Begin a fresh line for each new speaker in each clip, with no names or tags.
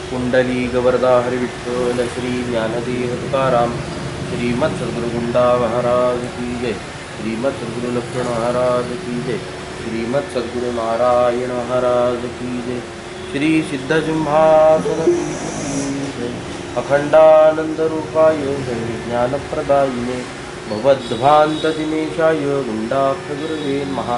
कुंडली गवर्धा हरिविठ्ठल श्री ज्ञानदेव तुकाराम श्रीमद सद्गुरु गुंडा महाराज की जय। श्रीमद सद्गुरु लक्ष्मण महाराज की जय। श्रीमद सद्गुरु नारायण महाराज की जय। श्री सिद्ध सिंहासन पीठ की जय। अखंडानंद रूपाय जय ज्ञानप्रदायिने भवद्भांत दिनेशाय गुंडाख्य गुरुवे नमः।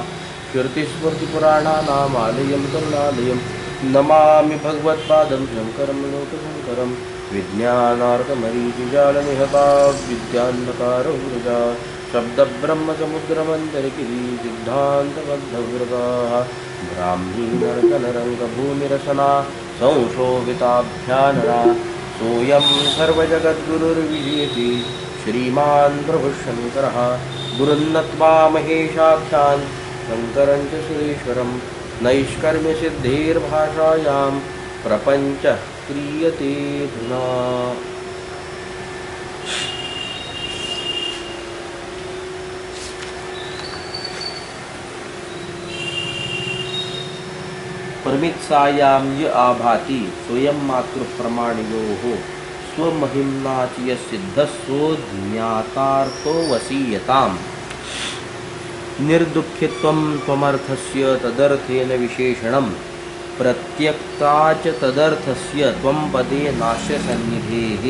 कीर्तिस्मृतिपुराणानामालयं करुणालयं नमामि भगवत्पादं शङ्करं लोकशङ्करं। विज्ञानार्कमरीचिजालनिहता विद्यान्धकारौरजा शब्दब्रह्मसमुद्रमन्तरगिरि सिद्धान्तबद्धवृगाः ब्राह्मी नरकनरङ्गभूमिरसना संशोभिताभ्यानरा सोऽयं सर्वजगद्गुरुर्विजयति श्रीमान् प्रभुशङ्करः। गुरुन्नत्वा महेशाख्यान् शङ्करं च सुरेश्वरं नैष्कर्म्यसिद्धेर्भाषायां प्रपञ्च क्रियते धुना। परमित्सायां य आभाति स्वयं मातृप्रमाणयोः स्वमहिम्नाचि यसिद्धस्सो ज्ञातार्थो वसीयताम्। निर्दुःखित्वं त्वमर्थस्य तदर्थेन विशेषणं प्रत्यक्ता च तदर्थस्य त्वं पदे नास्य सन्निधेः।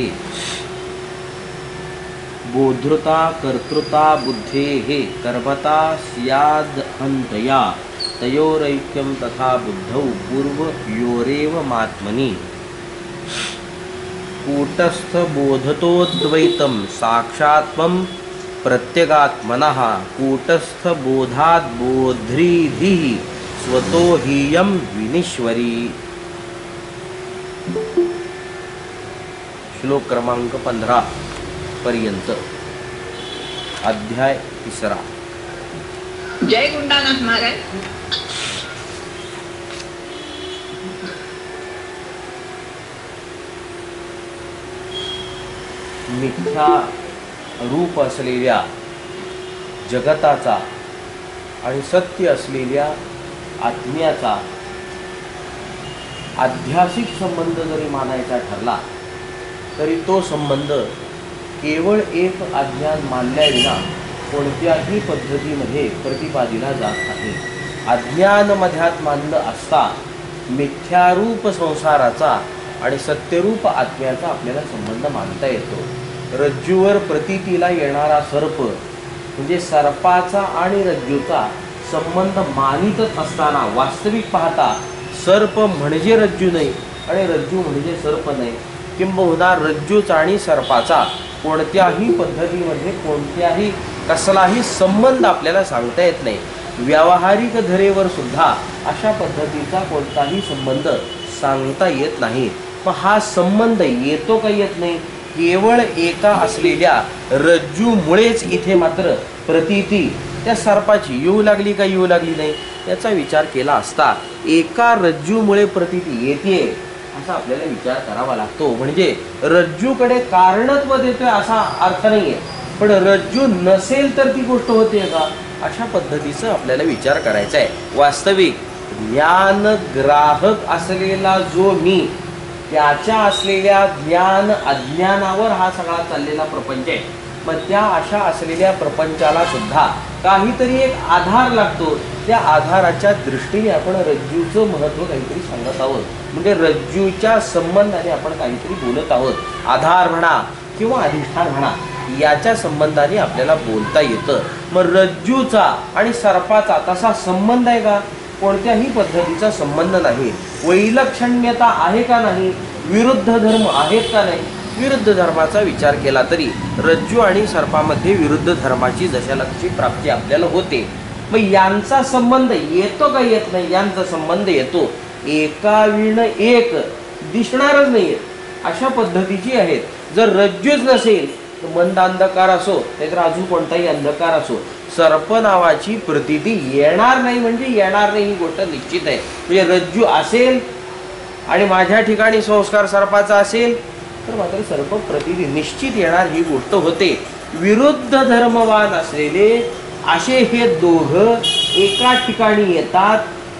बोधृता कर्तृता बुद्धेः कर्मता स्यादहन्तया तयोरैक्यं तथा बुद्धौ पूर्वयोरेव मात्मनि। कूटस्थबोधतोऽद्वैतं साक्षात्त्वं प्रत्यगात्मनः कूटस्थबोधाद्बोध्रीधिः स्वतो हीयं विनीश्वरी। श्लोक क्रमांक 15 पर्यंत अध्याय 3।
जय गुंडानाथ महाराज।
मिथ्या रूप असलेल्या जगताचा आणि सत्य असलेल्या आत्म्याचा आध्यासिक संबंध जरी मानायचा ठरला तरी तो संबंध केवळ एक अज्ञान मानल्याविना कोणत्याही पद्धतीमध्ये प्रतिपादिला जात नाही। अज्ञान मध्यात मानलं असता मिथ्यारूप संसाराचा आणि सत्यरूप आत्म्याचा आपल्याला संबंध मानता येतो। रज्जूवर प्रतीतीला येणारा सर्प म्हणजे सर्पाचा आणि रज्जूचा संबंध मानितच असताना वास्तविक पाहता सर्प म्हणजे रज्जू नाही आणि रज्जू म्हणजे सर्प नाही। किंबहुना रज्जूचा आणि सर्पाचा कोणत्याही पद्धतीमध्ये कोणत्याही कसलाही संबंध आपल्याला सांगता येत नाही। व्यावहारिक धरेवर सुद्धा अशा पद्धतीचा कोणताही संबंध सांगता येत नाही। पण हा संबंध येतो का येत नाही, केवळ एका असलेल्या रज्जूमुळेच इथे मात्र प्रतीती त्या सर्पाची येऊ लागली का येऊ लागली नाही याचा विचार केला असता एका रज्जूमुळे प्रतीती येते असा आपल्याला विचार करावा लागतो। म्हणजे रज्जूकडे कारणत्व देतोय असा अर्थ नाहीये, पण रज्जू नसेल तर ती गोष्ट होते का अशा पद्धतीचा आपल्याला विचार करायचा आहे। वास्तविक ज्ञान ग्राहक असलेला जो मी त्याच्या असलेल्या ज्ञान अज्ञानावर हा सगळा चाललेला प्रपंच आहे। मग त्या अशा असलेल्या प्रपंचाला सुद्धा काहीतरी एक आधार लागतो। त्या आधाराच्या दृष्टीने आपण रज्जूचं महत्त्व काहीतरी सांगत आहोत, म्हणजे रज्जूच्या संबंधाने आपण काहीतरी बोलत आहोत। आधार म्हणा किंवा अधिष्ठान म्हणा याच्या संबंधाने आपल्याला बोलता येतं। मग रज्जूचा आणि सर्पाचा तसा संबंध आहे का, कोणत्याही पद्धतीचा संबंध नाही। वैलक्षण्यता आहे का नाही, विरुद्ध धर्म आहेत का नाही, विरुद्ध धर्माचा विचार केला तरी रज्जू आणि सर्पामध्ये विरुद्ध धर्माची जशाची प्राप्ती आपल्याला होते। मग यांचा संबंध येतो का येत नाही, यांचा संबंध येतो। एका विण एक दिसणारच नाहीये अशा पद्धतीची आहेत। जर रज्जूच नसेल तर मंद अंधकार असो नाहीतर अजून कोणताही अंधकार असो सर्प नावाची प्रतीती येणार नाही, म्हणजे येणार नाही ही गोष्ट निश्चित आहे। म्हणजे रज्जू असेल आणि माझ्या ठिकाणी संस्कार सर्पाचा असेल तर मात्र सर्प प्रतीती निश्चित येणार ही गोष्ट होते। विरुद्ध धर्मवान असलेले असे हे दोघं एका ठिकाणी येतात,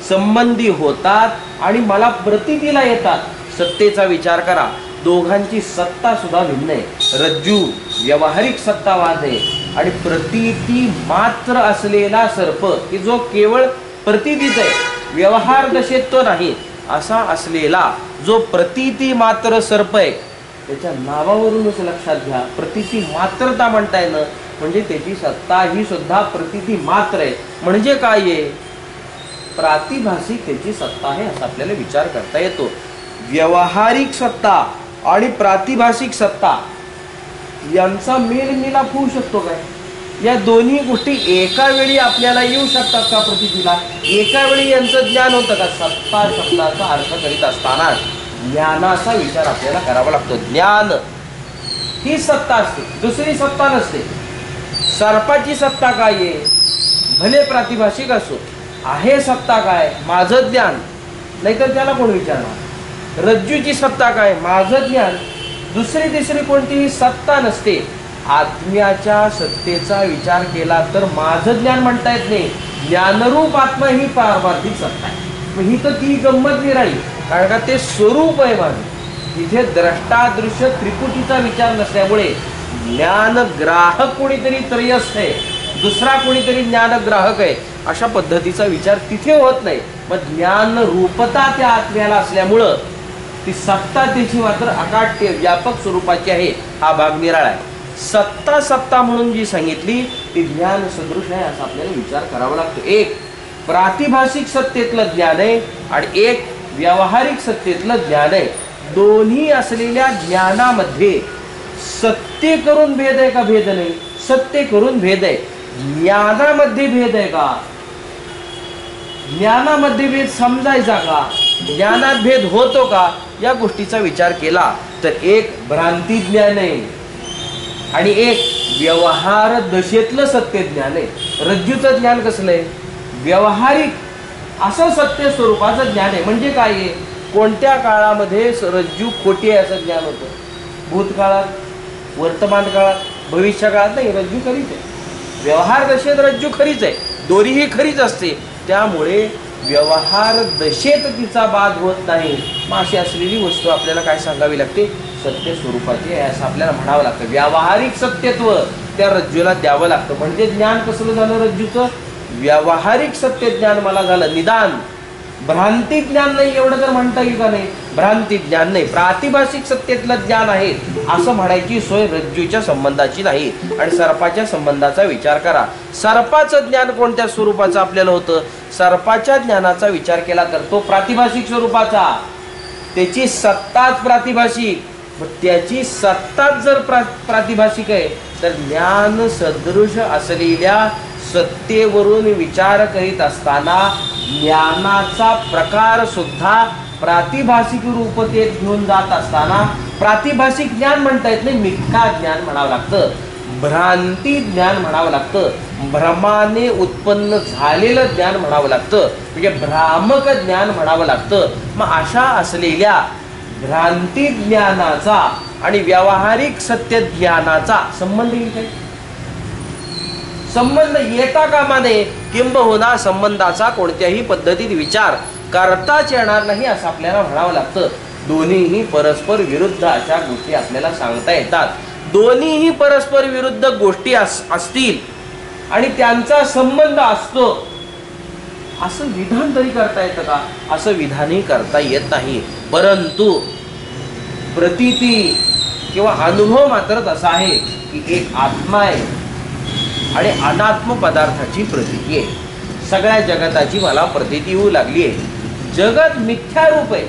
संबंधी होतात आणि मला प्रतीतीला येतात। सत्तेचा विचार करा, दोघांची सत्ता सुद्धा भिन्न आहे. रज्जू व्यावहारिक सत्तावाद आहे आणि प्रतीती मात्र असलेला सर्प की जो केवळ प्रतीतीच आहे, व्यवहार दशेत तो नाही, असा असलेला जो प्रतीती मात्र सर्प आहे, त्याच्या नावावरूनच लक्षात घ्या प्रतीती मात्रता म्हणता येणं म्हणजे त्याची सत्ता ही सुद्धा प्रतीती मात्र आहे. म्हणजे काय आहे, प्रातिभासिक त्याची सत्ता आहे असा आपल्याला विचार करता येतो. व्यवहारिक सत्ता आणि प्रातिभासिक सत्ता यांचा मेलमिलाप होऊ शकतो काय? या दोन्ही गोष्टी एका वेळी आपल्याला येऊ शकतात का प्रतीतीला? एका वेळी यांचं ज्ञान होतं का? सत्ता शब्दाचा अर्थ करीत असताना ज्ञानाचा विचार आपल्याला करावा लागतो. ज्ञान ही सत्ता असते, दुसरी सत्ता नसते. सर्पाची सत्ता काय आहे? भले प्रातिभाषिक असो, आहे सत्ता काय? माझं ज्ञान, नाहीतर त्याला कोण विचारणार? रज्जूची सत्ता काय? माझं ज्ञान. दुसरी तिसरी कोणतीही सत्ता नसते. आत्म्याच्या सत्तेचा विचार केला तर माझं ज्ञान म्हणता येत नाही. ज्ञानरूप आत्मा ही पारमार्थिक सत्ता आहे. मग ही तर ती गंमत निराळी, कारण का ते स्वरूप आहे माझं. तिथे द्रष्टादृश्य त्रिपुटीचा विचार नसल्यामुळे ज्ञानग्राहक कोणीतरी त्रयस्थ आहे, दुसरा कोणीतरी ज्ञानग्राहक आहे, अशा पद्धतीचा विचार तिथे होत नाही. मग ज्ञान रूपता त्या आत्म्याला असल्यामुळं ती सत्ता त्याची मात्र अकाट्य व्यापक स्वरूपाची आहे. हा भाग निराळा आहे. सत्ता सत्ता म्हणून जी सांगितली ती ज्ञान सदृश आहे असा आपल्याला विचार करावा लागतो. एक प्रातिभाषिक सत्तेतलं ज्ञान आहे आणि एक व्यावहारिक सत्तेतलं ज्ञान आहे. दोन्ही असलेल्या ज्ञानामध्ये सत्ते करून भेद आहे का? भेद नाही. सत्ते करून भेद आहे. ज्ञानामध्ये भेद आहे का? ज्ञानामध्ये भेद समजायचा का? ज्ञानात भेद होतो का? या गोष्टीचा विचार केला तर एक भ्रांती ज्ञान आहे आणि एक व्यवहार दशेतलं सत्य ज्ञान आहे. रज्जूचं ज्ञान कसलं आहे? व्यवहारिक असं सत्य स्वरूपाचं ज्ञान आहे. म्हणजे काय आहे? कोणत्या काळामध्ये रज्जू खोटी आहे असं ज्ञान होतं? भूतकाळात, वर्तमान काळात, भविष्य काळात नाही. रज्जू खरीच आहे. व्यवहार दशेत रज्जू खरीच आहे, दोरी ही खरीच असते. त्यामुळे व्यवहार दशेत तिचा बाध होत नाही. मग अशी असलेली वस्तू आपल्याला काय सांगावी लागते? सत्य स्वरूपाची आहे असं आपल्याला म्हणावं लागतं. व्यावहारिक सत्यत्व त्या रज्जूला द्यावं लागतं. म्हणजे ज्ञान कसलं झालं रज्जूचं? व्यावहारिक सत्य ज्ञान मला झालं. निदान भ्रांती ज्ञान नाही एवढं तर म्हणता येईल का? नाही, भ्रांती ज्ञान नाही. प्रातिभाषिक सत्तेतलं ज्ञान आहे असं म्हणायची सोय रज्जूच्या संबंधाची नाही. आणि सर्पाच्या संबंधाचा विचार करा. सर्पाचं ज्ञान कोणत्या स्वरूपाचं आपल्याला होतं? सर्पाच्या ज्ञानाचा विचार केला तर तो प्रातिभाषिक स्वरूपाचा. त्याची सत्ताच प्रातिभाषिक. त्याची सत्ताच जर प्रातिभाषिक आहे तर ज्ञान सदृश असलेल्या सत्तेवरून विचार करीत असताना ज्ञानाचा प्रकार सुद्धा प्रातिभाषिक रूपतेत घेऊन जात असताना प्रातिभाषिक ज्ञान म्हणता येत नाही, मिथ्या ज्ञान म्हणावं लागतं, भ्रांती ज्ञान म्हणावं लागतं, भ्रमाने उत्पन्न झालेलं ज्ञान म्हणावं लागतं, म्हणजे भ्रामक ज्ञान म्हणावं लागतं. मग अशा असलेल्या भ्रांती ज्ञानाचा आणि व्यावहारिक सत्य ज्ञानाचा संबंध येईल काय? संबंध येता कामा नये. किंबहुना संबंधाचा कोणत्याही पद्धतीत विचार करताच येणार नाही असं आपल्याला म्हणावं लागतं. दोन्हीही परस्पर विरुद्ध अशा गोष्टी आपल्याला सांगता येतात. दोन्हीही परस्पर विरुद्ध गोष्टी असतील आणि त्यांचा संबंध असतो असं विधान तरी करता येतं का? असं विधानही करता येत नाही. परंतु प्रतीती किंवा अनुभव मात्र तसा आहे की एक आत्मा आहे आणि अनात्म पदार्थाची प्रतीती आहे. सगळ्या जगताची मला प्रतीती होऊ लागली आहे. जगत मिथ्या रूप आहे.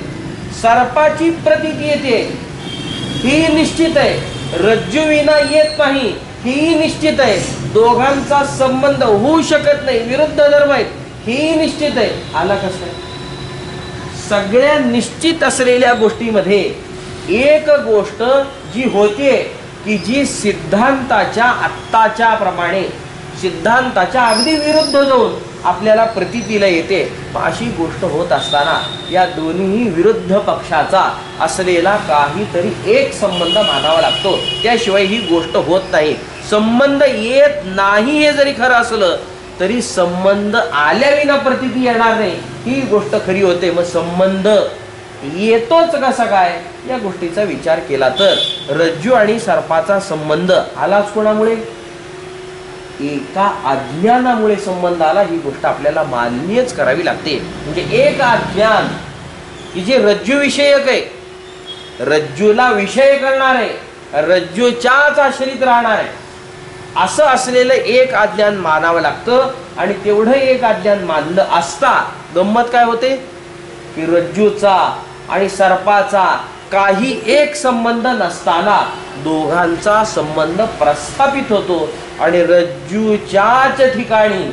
सर्पाची प्रतीती येते ही निश्चित आहे, रज्जूविना येत नाही ही निश्चित आहे. दोघांचा संबंध होऊ शकत नाही, विरुद्ध धर्म आहेत ही निश्चित आहे. आला कसं? सगळ्या निश्चित असलेल्या गोष्टीमध्ये एक गोष्ट जी होते की जी सिद्धांताच्या आत्ताच्या प्रमाणे सिद्धांताच्या अगदी विरुद्ध जाऊन आपल्याला प्रतीतीला येते. अशी गोष्ट होत असताना या दोन्ही विरुद्ध पक्षाचा असलेला काहीतरी एक संबंध मानावा लागतो, त्याशिवाय ही गोष्ट होत नाही. संबंध येत नाही हे जरी खरं असलं तरी संबंध आल्याविना प्रतीती येणार नाही ही गोष्ट खरी होते. मग संबंध येतोच कसा काय या गोष्टीचा विचार केला तर रज्जू आणि सर्पाचा संबंध आलाच कोणामुळे? एका अज्ञानामुळे संबंध आला. ही गोष्ट आपल्याला मान्यच करावी लागते. म्हणजे एक अज्ञान की जे रज्जू विषयक आहे, रज्जूला विषय करणार आहे, रज्जूच्याच आश्रित राहणार आहे, असं असलेलं एक अज्ञान मानावं लागतं. आणि तेवढं एक अज्ञान मानलं असता गंमत काय होते की रज्जूचा आणि सर्पाचा काही एक संबंध नसताना दोघांचा संबंध प्रस्थापित होतो. आणि रज्जूच्याच ठिकाणी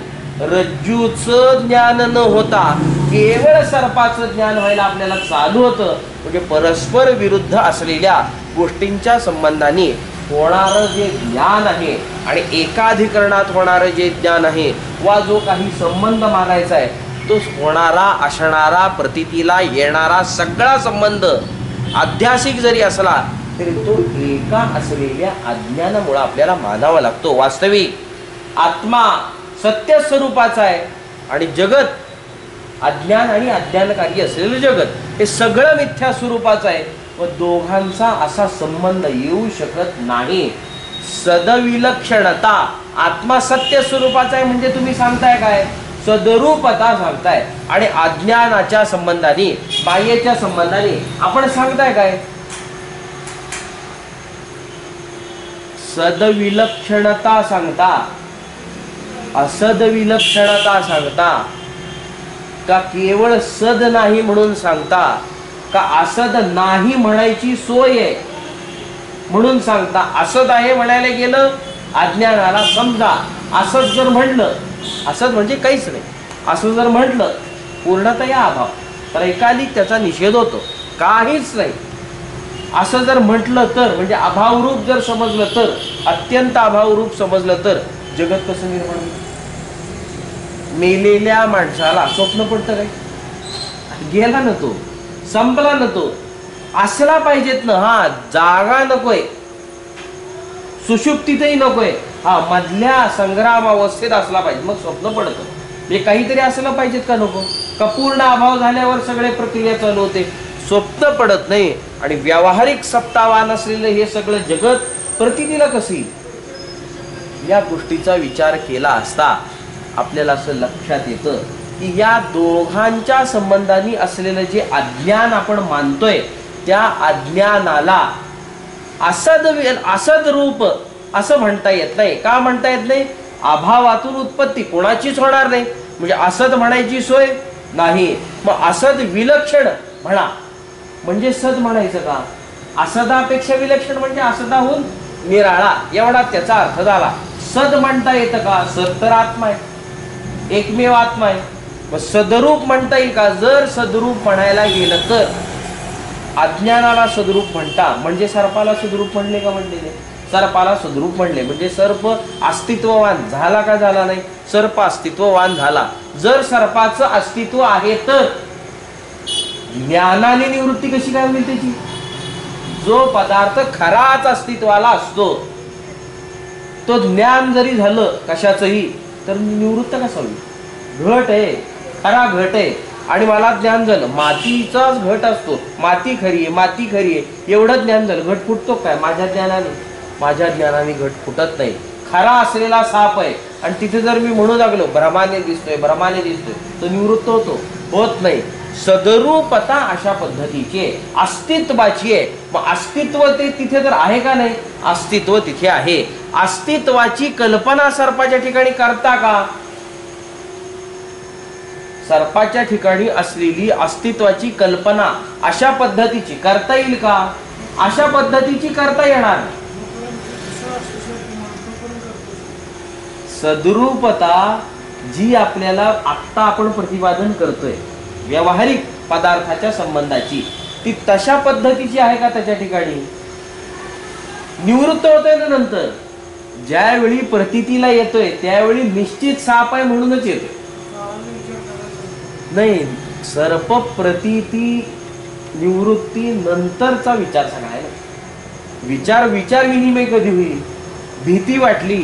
रज्जूचं ज्ञान न होता केवळ सर्पाचं ज्ञान व्हायला आपल्याला चालू होतं. म्हणजे परस्पर विरुद्ध असलेल्या गोष्टींच्या संबंधाने होणारं जे ज्ञान आहे आणि एकाधिकरणात होणारं जे ज्ञान आहे वा जो काही संबंध मागायचा आहे तो होणारा असणारा प्रतीतीला येणारा सगळा संबंध आध्यासिक जरी असला तरी तो एका असलेल्या अज्ञानामुळे आपल्याला मानावा लागतो. वास्तविक आत्मा सत्य स्वरूपाचा आहे आणि जगत अज्ञान आणि अज्ञानकारी असलेलं जगत हे सगळं मिथ्या स्वरूपाचं आहे व दोघांचा असा संबंध येऊ शकत नाही. सदविलक्षणता आत्मा सत्य स्वरूपाचा आहे म्हणजे तुम्ही सांगताय काय? सदरूपता सांगताय. आणि अज्ञानाच्या संबंधाने बाह्यच्या संबंधाने आपण सांगताय काय? सदविलक्षणता सांगता, असदविलक्षणता सांगता, का केवळ सद नाही म्हणून सांगता, का असद नाही म्हणायची सोय आहे म्हणून सांगता? असद आहे म्हणायला गेलं अज्ञानाला समजा असद जर म्हणलं, असद म्हणजे काहीच नाही असं जर म्हटलं पूर्णतया अभाव तर एकालिक त्याचा निषेध होतो. काहीच नाही असं जर म्हटलं तर म्हणजे अभावरूप जर समजलं तर, अत्यंत अभावरूप समजलं तर जगत कसं निर्माण होईल? मेलेल्या माणसाला स्वप्न पडतं काय? गेला ना तो, संपला ना तो, असला पाहिजेत ना. हा जागा नकोय, सुषुप्तीतही नकोय, हा मधल्या संग्राम अवस्थेत असला पाहिजे मग स्वप्न पडतं. हे काहीतरी असलं पाहिजेत का नको? का पूर्ण अभाव झाल्यावर सगळे प्रक्रिया चालू होते, स्वप्न पडत नाही. आणि व्यावहारिक सत्तावान असलेलं हे सगळं जगत प्रतीतीला कशी? या गोष्टीचा विचार केला असता आपल्याला असं लक्षात येतं की या दोघांच्या संबंधाने असलेलं जे अज्ञान आपण मानतोय त्या अज्ञानाला असद रूप असं म्हणता येत नाही. का म्हणता येत नाही? अभावातून उत्पत्ती कोणाचीच होणार नाही म्हणजे असद म्हणायची सोय नाही. मग असद विलक्षण म्हणा म्हणजे सद म्हणायचं का? असदापेक्षा विलक्षण म्हणजे असदाहून निराळा एवढा त्याचा अर्थ झाला. सद म्हणता येतं का? सद तर आत्मा आहे, एकमेव आत्मा आहे. मग सदरूप म्हणता येईल का? जर सदरूप म्हणायला गेलं तर अज्ञानाला सदरूप म्हणता म्हणजे सर्पाला सदरूप म्हणले का? म्हणले नाही. सर्पाला सदरूप म्हणले म्हणजे सर्प अस्तित्ववान झाला का? झाला नाही. सर्प अस्तित्ववान झाला. जर सर्पाचं अस्तित्व आहे तर ज्ञानाने निवृत्ती कशी काय होईल त्याची? जो पदार्थ खराच अस्तित्वाला असतो तो ज्ञान जरी झालं कशाचंही तर निवृत्त कसा होईल? घट आहे, खरा घट आहे आणि मला ज्ञान झालं मातीचाच घट असतो, माती खरी आहे, माती खरी आहे एवढं ज्ञान झालं. घट फुटतो काय? माझ्या ज्ञानाने? माझ्या ज्ञानाने घट फुटत नाही. खरा असलेला साप आहे आणि तिथे जर मी म्हणू लागलो भ्रमाने दिसतोय, भ्रमाने दिसतोय, तो निवृत्त होतो? होत नाही. सदरूपता अशा पद्धतीची अस्तित्वाची आहे. मग अस्तित्व ते तिथे तर आहे का नाही? अस्तित्व तिथे आहे. अस्तित्वाची कल्पना सर्पाच्या ठिकाणी करता का? सर्पाच्या ठिकाणी असलेली अस्तित्वाची कल्पना अशा पद्धतीची करता येईल का? अशा पद्धतीची करता येणार. सद्रूपता जी आपल्याला आत्ता आपण प्रतिपादन करतोय व्यावहारिक पदार्थाच्या संबंधाची ती तशा पद्धतीची आहे का? त्याच्या ठिकाणी निवृत्त होतोय ना नंतर. ज्यावेळी प्रतीतीला येतोय त्यावेळी निश्चित साप आहे म्हणूनच येतोय नाही. सर्प प्रतीती निवृत्ती नंतरचा विचार सांगा. विचार विनिमय कधी होईल? भीती वाटली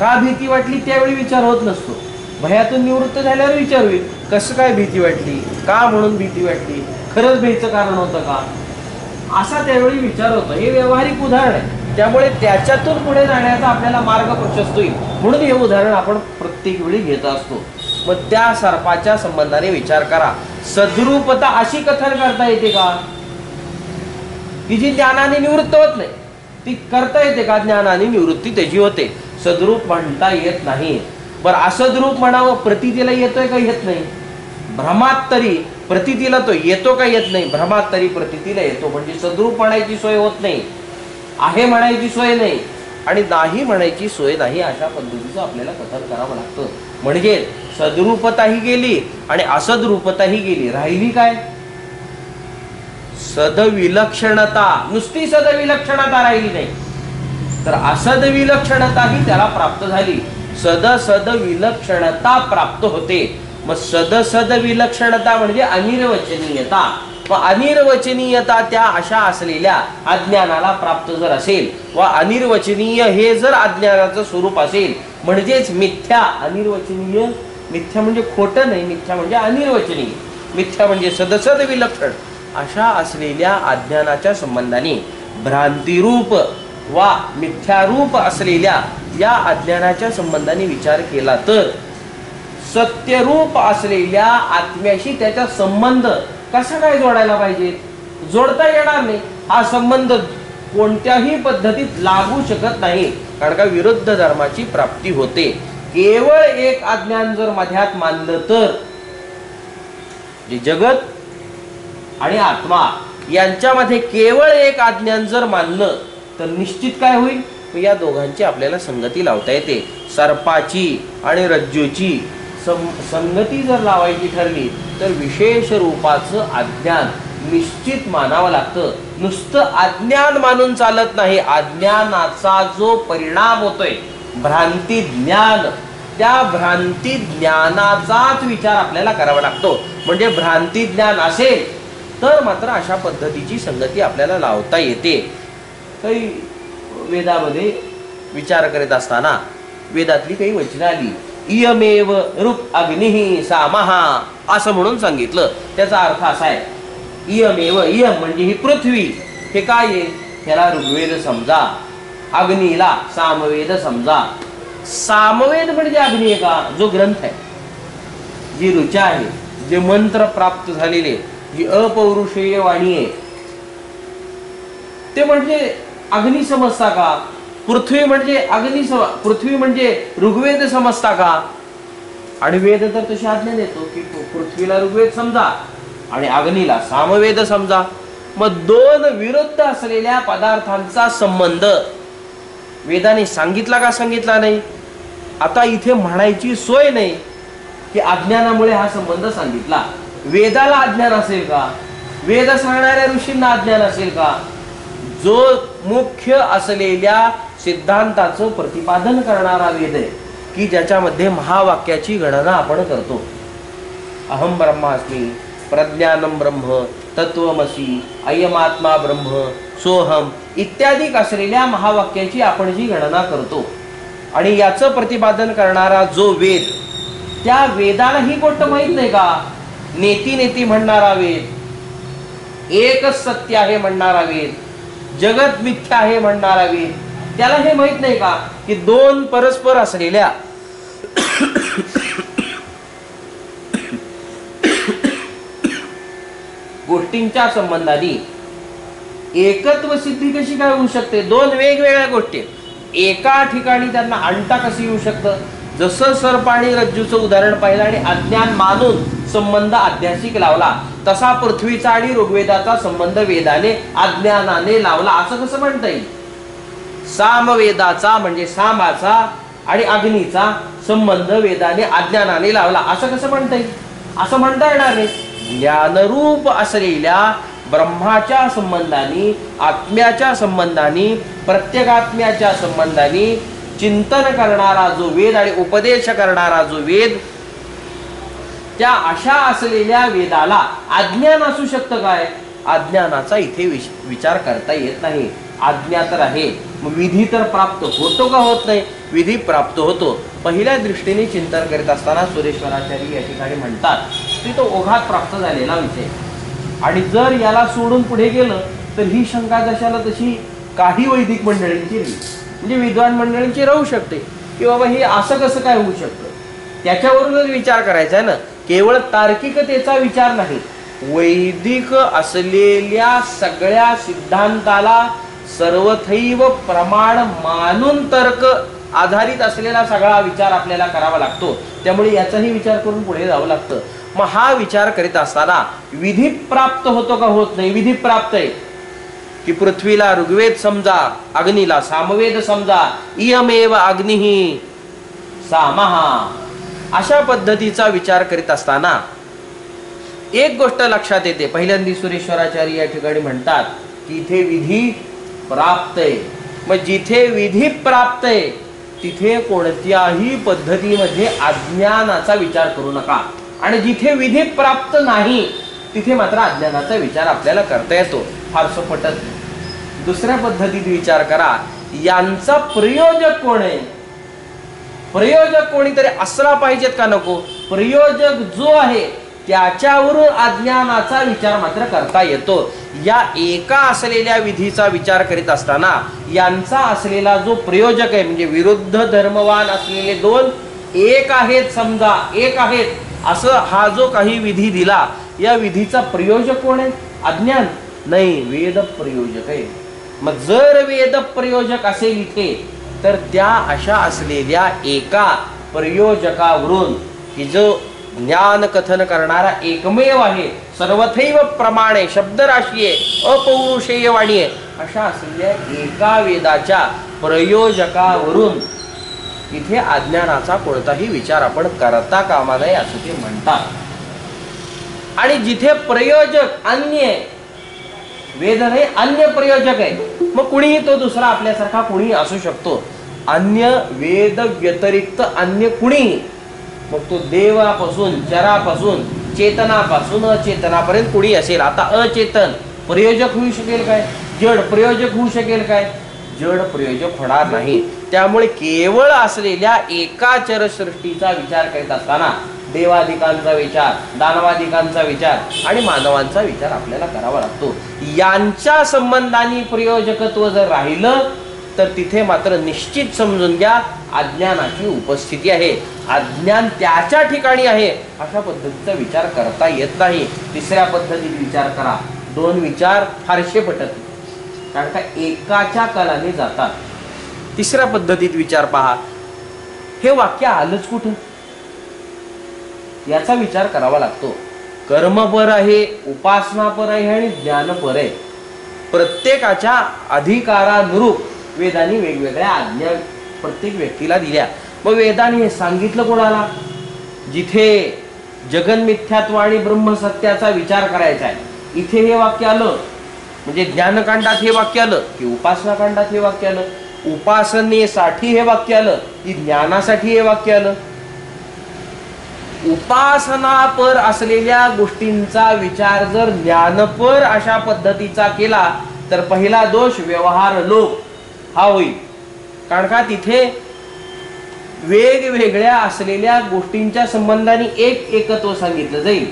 का? भीती वाटली त्यावेळी विचार होत नसतो. भयातून निवृत्त झाल्यावर विचार होईल कसं काय भीती वाटली, का म्हणून भीती वाटली, खरंच भीतीचं कारण होतं का, असा त्यावेळी विचार होतो. हे व्यावहारिक उदाहरण आहे, त्यामुळे त्याच्यातून पुढे जाण्याचा आपल्याला मार्ग प्रशस्त होईल म्हणून हे उदाहरण आपण प्रत्येक वेळी घेत असतो. मग त्या सर्पाच्या संबंधाने विचार करा. सद्रूपता अशी कथन करता येते का की जी ज्ञानाने निवृत्त होत नाही? ती करता येते का? ज्ञानाने निवृत्ती त्याची होते. सद्रूप म्हणता येत नाही. बरं, असद्रूप म्हणावं, प्रतीतीला येतोय का येत नाही? भ्रमात तरी प्रतीतीला तो येतो का येत नाही? भ्रमात तरी प्रतीतीला येतो. म्हणजे सद्रूप म्हणायची सोय होत नाही, आहे म्हणायची सोय नाही आणि नाही म्हणायची सोय नाही. अशा पद्धतीचं आपल्याला कथन करावं लागतं. म्हणजे सद्रूपताही गेली आणि असद्रूपताही गेली. राहिली काय? सदविलक्षणता. नुसती सदविलक्षणता राहिली नाही, तर असदविलक्षणताही त्याला प्राप्त झाली. सदविलक्षणता प्राप्त होते. मग सदविलक्षणता म्हणजे अनिर्वचनीयता. मग अनिर्वचनीयता त्या अशा असलेल्या अज्ञानाला प्राप्त जर असेल व अनिर्वचनीय हे जर अज्ञानाचं स्वरूप असेल म्हणजेच मिथ्या. अनिर्वचनीय, मिथ्या म्हणजे खोटं नाही, मिथ्या म्हणजे अनिर्वचनीय. मिथ्या म्हणजे सदसद विलक्षण. अशा असलेल्या अज्ञानाच्या संबंधाने भ्रांतिरूप वा मिथ्यारूप असलेल्या या अज्ञानाच्या संबंधाने विचार केला तर सत्यरूप असलेल्या आत्म्याशी त्याचा संबंध कसा काय जोडायला पाहिजे? जोडता येणार नाही. हा संबंध कोणत्याही पद्धतीत लागू शकत नाही, कारण का विरुद्ध धर्माची प्राप्ती होते. केवळ एक अज्ञान जर मध्यात मानलं तर जे जगत आणि आत्मा यांच्यामध्ये केवळ एक अज्ञान जर मानलं तर निश्चित काय होईल? या दोघांची आपल्याला संगती लावता येते. सर्पाची आणि रज्जूची संगती जर लावायची ठरली तर विशेष रूपाचं अज्ञान निश्चित मानावं लागतं. नुसतं अज्ञान मानून चालत नाही. अज्ञानाचा जो परिणाम होतोय भ्रांती ज्ञान, त्या भ्रांती ज्ञानाचाच विचार आपल्याला करावा लागतो. म्हणजे भ्रांती ज्ञान असेल तर मात्र अशा पद्धतीची संगती आपल्याला लावता येते. काही वेदामध्ये विचार करीत असताना वेदातली काही वचनं आली. इयमेव ऋक् अग्निः सामहा असं म्हणून सांगितलं. त्याचा अर्थ असा आहे, इयमेव, इयम म्हणजे ही पृथ्वी. हे काय आहे? ह्याला ऋग्वेद समजा, अग्नीला सामवेद समजा. सामवेद म्हणजे अग्नी आहे का? जो ग्रंथ आहे, जी ऋचा आहे, जे मंत्र प्राप्त झालेले, जी अपौरुषेय वाणी आहे, ते म्हणजे अग्नी समजता का? पृथ्वी म्हणजे पृथ्वी म्हणजे ऋग्वेद समजता का? आणि वेद तर तशी आज्ञा देतो की पृथ्वीला ऋग्वेद समजा आणि अग्नीला सामवेद समजा. मग दोन विरुद्ध असलेल्या पदार्थांचा संबंध वेदाने सांगितला का सांगितला नाही? आता इथे म्हणायची सोय नाही की अज्ञानामुळे हा संबंध सांगितला. वेदाला अज्ञान असेल का? वेद सांगणाऱ्या ऋषींना अज्ञान असेल का? जो मुख्य असलेल्या सिद्धांताचं प्रतिपादन करणारा वेद आहे की ज्याच्यामध्ये महावाक्याची गणना आपण करतो. अहम ब्रह्मास्मी, प्रज्ञानम ब्रह्म, तत्वमसी, अयमात्मा ब्रह्म, सोहम इत्यादी असलेल्या महावाक्याची आपण जी गणना करतो आणि याचं प्रतिपादन करणारा जो वेद, त्या वेदाला ही गोष्ट माहीत नाही का? नेती नेती म्हणणारा वेद, एकच सत्य आहे म्हणणारा वेद, जगत मिथ्या आहे म्हणणारा वेद, त्याला हे माहित नाही का की दोन परस्पर असलेल्या गोष्टींच्या संबंधाने एकत्व सिद्धी कशी काय होऊ शकते? दोन वेगवेगळ्या गोष्टी एका ठिकाणी त्यांना आणता कशी येऊ शकतं? जसं सर्प आणि रज्जूचं उदाहरण पाहिलं आणि अज्ञान मानून संबंध अध्यासिक लावला, तसा पृथ्वीचा आणि ऋग्वेदाचा संबंध वेदाने अज्ञानाने लावला. असं कसं म्हणता येईल? सामवेदाचा म्हणजे सामाचा आणि अग्नीचा संबंध वेदाने अज्ञानाने लावला असं कसं म्हणता येईल? असं म्हणता येणार नाही. ज्ञानरूप असलेल्या ब्रह्माच्या संबंधाने, आत्म्याच्या संबंधाने, प्रत्येकात्म्याच्या संबंधाने चिंतन करणारा जो वेद आणि उपदेश करणारा जो वेद, त्या अशा असलेल्या वेदाला अज्ञान असू शकतं काय? अज्ञानाचा इथे विचार करता येत नाही. आज्ञा तर आहे, मग विधी तर प्राप्त होतो का होत नाही? विधी प्राप्त होतो. पहिल्या दृष्टीने चिंतन करीत असताना सुरेश्वराचार्य या ठिकाणी म्हणतात की तो ओघात प्राप्त झालेला विषय. आणि जर याला सोडून पुढे गेलं तर ही शंका जशाला तशी काही वैदिक मंडळींची राहील, म्हणजे विद्वान मंडळींची राहू शकते की बाबा हे असं कसं काय होऊ शकतं. त्याच्यावरूनच विचार करायचा आहे ना, केवळ तार्किकतेचा विचार नाही, वैदिक असलेल्या सगळ्या सिद्धांताला सर्वथैव प्रमाण मानून तर्क आधारित असलेला सगळा विचार आपल्याला करावा लागतो. त्यामुळे याचाही विचार करून पुढे जावं लागतं. मग हा विचार करीत असताना विधी प्राप्त होतो का होत नाही. विधी प्राप्त आहे की पृथ्वीला ऋग्वेद समजा, अग्नीला सामवेद समजा, इयमेव अग्निही सामहा, अशा पद्धतीचा विचार करीत असताना एक गोष्ट लक्षात येते. पहिल्यांदा सुरेश्वराचार्य या ठिकाणी म्हणतात की इथे विधी प्राप्त आहे. मग जिथे विधी प्राप्त आहे तिथे कोणत्याही पद्धतीमध्ये अज्ञानाचा विचार करू नका, आणि जिथे विधी प्राप्त नाही तिथे मात्र अज्ञानाचा विचार आपल्याला करता येतो. फारसं पटत. दुसऱ्या पद्धतीत विचार करा, यांचा प्रयोजक कोण आहे. प्रयोजक कोणीतरी असला पाहिजेत का नको. प्रयोजक जो आहे त्याच्यावरून अज्ञानाचा विचार मात्र करता येतो. या एका असलेल्या विधीचा विचार करीत असताना यांचा असलेला जो प्रयोजक आहे, म्हणजे विरुद्ध धर्मवान असलेले दोन एक आहेत, समजा एक आहेत, असं हा जो काही विधी दिला, या विधीचा प्रयोजक कोण आहे. अज्ञान नाही, वेद प्रयोजक आहे. मग जर वेद प्रयोजक असेल इथे, तर त्या अशा असलेल्या एका प्रयोजकावरून की जो ज्ञान कथन करणारा एकमेव आहे, सर्वथैव प्रमाणे शब्दराशी आहे, अपौरुषेय वाणी आहे, अशा असलेल्या एका वेदाच्या प्रयोजकावरून इथे अज्ञानाचा कोणताही विचार आपण करता कामा नये असं ते म्हणतात. आणि जिथे प्रयोजक अन्य वेद नाही, अन्य प्रयोजक आहे, मग कुणीही तो दुसरा आपल्यासारखा कुणीही असू शकतो. अन्य वेद व्यतिरिक्त अन्य कुणीही, मग तो देवापासून चरापासून चेतनापासून अचेतनापर्यंत कुणी असेल. आता अचेतन प्रयोजक होऊ शकेल काय. जड प्रयोजक होऊ शकेल काय. जड प्रयोजक होणार नाही. त्यामुळे केवळ असलेल्या एकाचर सृष्टीचा विचार करीत असताना देवाधिकांचा विचार, दानवाधिकांचा विचार आणि मानवांचा विचार आपल्याला करावा लागतो. यांच्या संबंधाने प्रयोजकत्व जर राहिलं तर तिथे मात्र निश्चित समजून घ्या अज्ञानाची उपस्थिती आहे. अज्ञान त्याच्या ठिकाणी आहे अशा पद्धतीचा विचार करता येत नाही. तिसऱ्या पद्धतीत विचार करा. दोन विचार फारसे पटत कारण का एकाच्या कलाने जातात. तिसऱ्या पद्धतीत विचार पहा. हे वाक्य आलंच कुठं याचा विचार करावा लागतो. कर्मपर आहे, उपासनापर आहे आणि ज्ञानपर आहे. प्रत्येकाच्या अधिकारानुरूप वेदांनी वेगवेगळ्या आज्ञा प्रत्येक व्यक्तीला दिल्या. मग वेदांनी हे सांगितलं कोणाला. जिथे जगन्मिथ्यात्व आणि ब्रह्मसत्याचा विचार करायचा आहे इथे हे वाक्य आलं, म्हणजे ज्ञानकांडात हे वाक्य आलं की उपासनाकांडात हे वाक्य आलं, उपासनेसाठी हे वाक्य आलं की ज्ञानासाठी हे वाक्य आलं. उपासनापर असलेल्या गोष्टींचा विचार जर ज्ञानपर अशा पद्धतीचा केला तर पहिला दोष व्यवहार लोक हा होईल. कारण का तिथे वेगवेगळ्या असलेल्या गोष्टींच्या संबंधाने एक एकत्व सांगितलं जाईल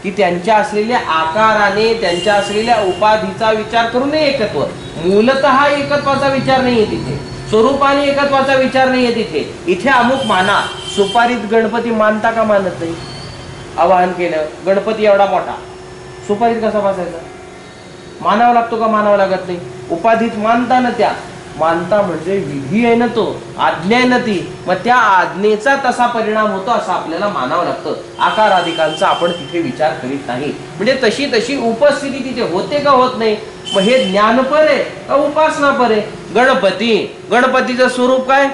की त्यांच्या असलेल्या आकाराने, त्यांच्या असलेल्या उपाधीचा विचार करून एकत्व. मूलतः एकत्वाचा विचार नाहीये तिथे, स्वरूपाने एकत्वाचा विचार नाहीये तिथे. इथे अमुक माना. सुपारीत गणपती मानता का मानत नाही. आवाहन केलं गणपती एवढा मोठा, सुपारीत कसा बसायचा. मानावा लागतो का मानावा लागत नाही. उपाधीत मानता ना, त्या मानता म्हणजे विधी आहे ना, तो आज्ञा आहे ना ती. मग त्या आज्ञेचा तसा परिणाम होतो असं आपल्याला मानावं लागतं. आकाराधिकांचा आपण तिथे विचार करीत नाही. म्हणजे तशी तशी उपस्थिती तिथे होते का होत नाही. मग हे ज्ञानपर आहे का उपासनापर आहे. गणपती, गणपतीचं स्वरूप काय.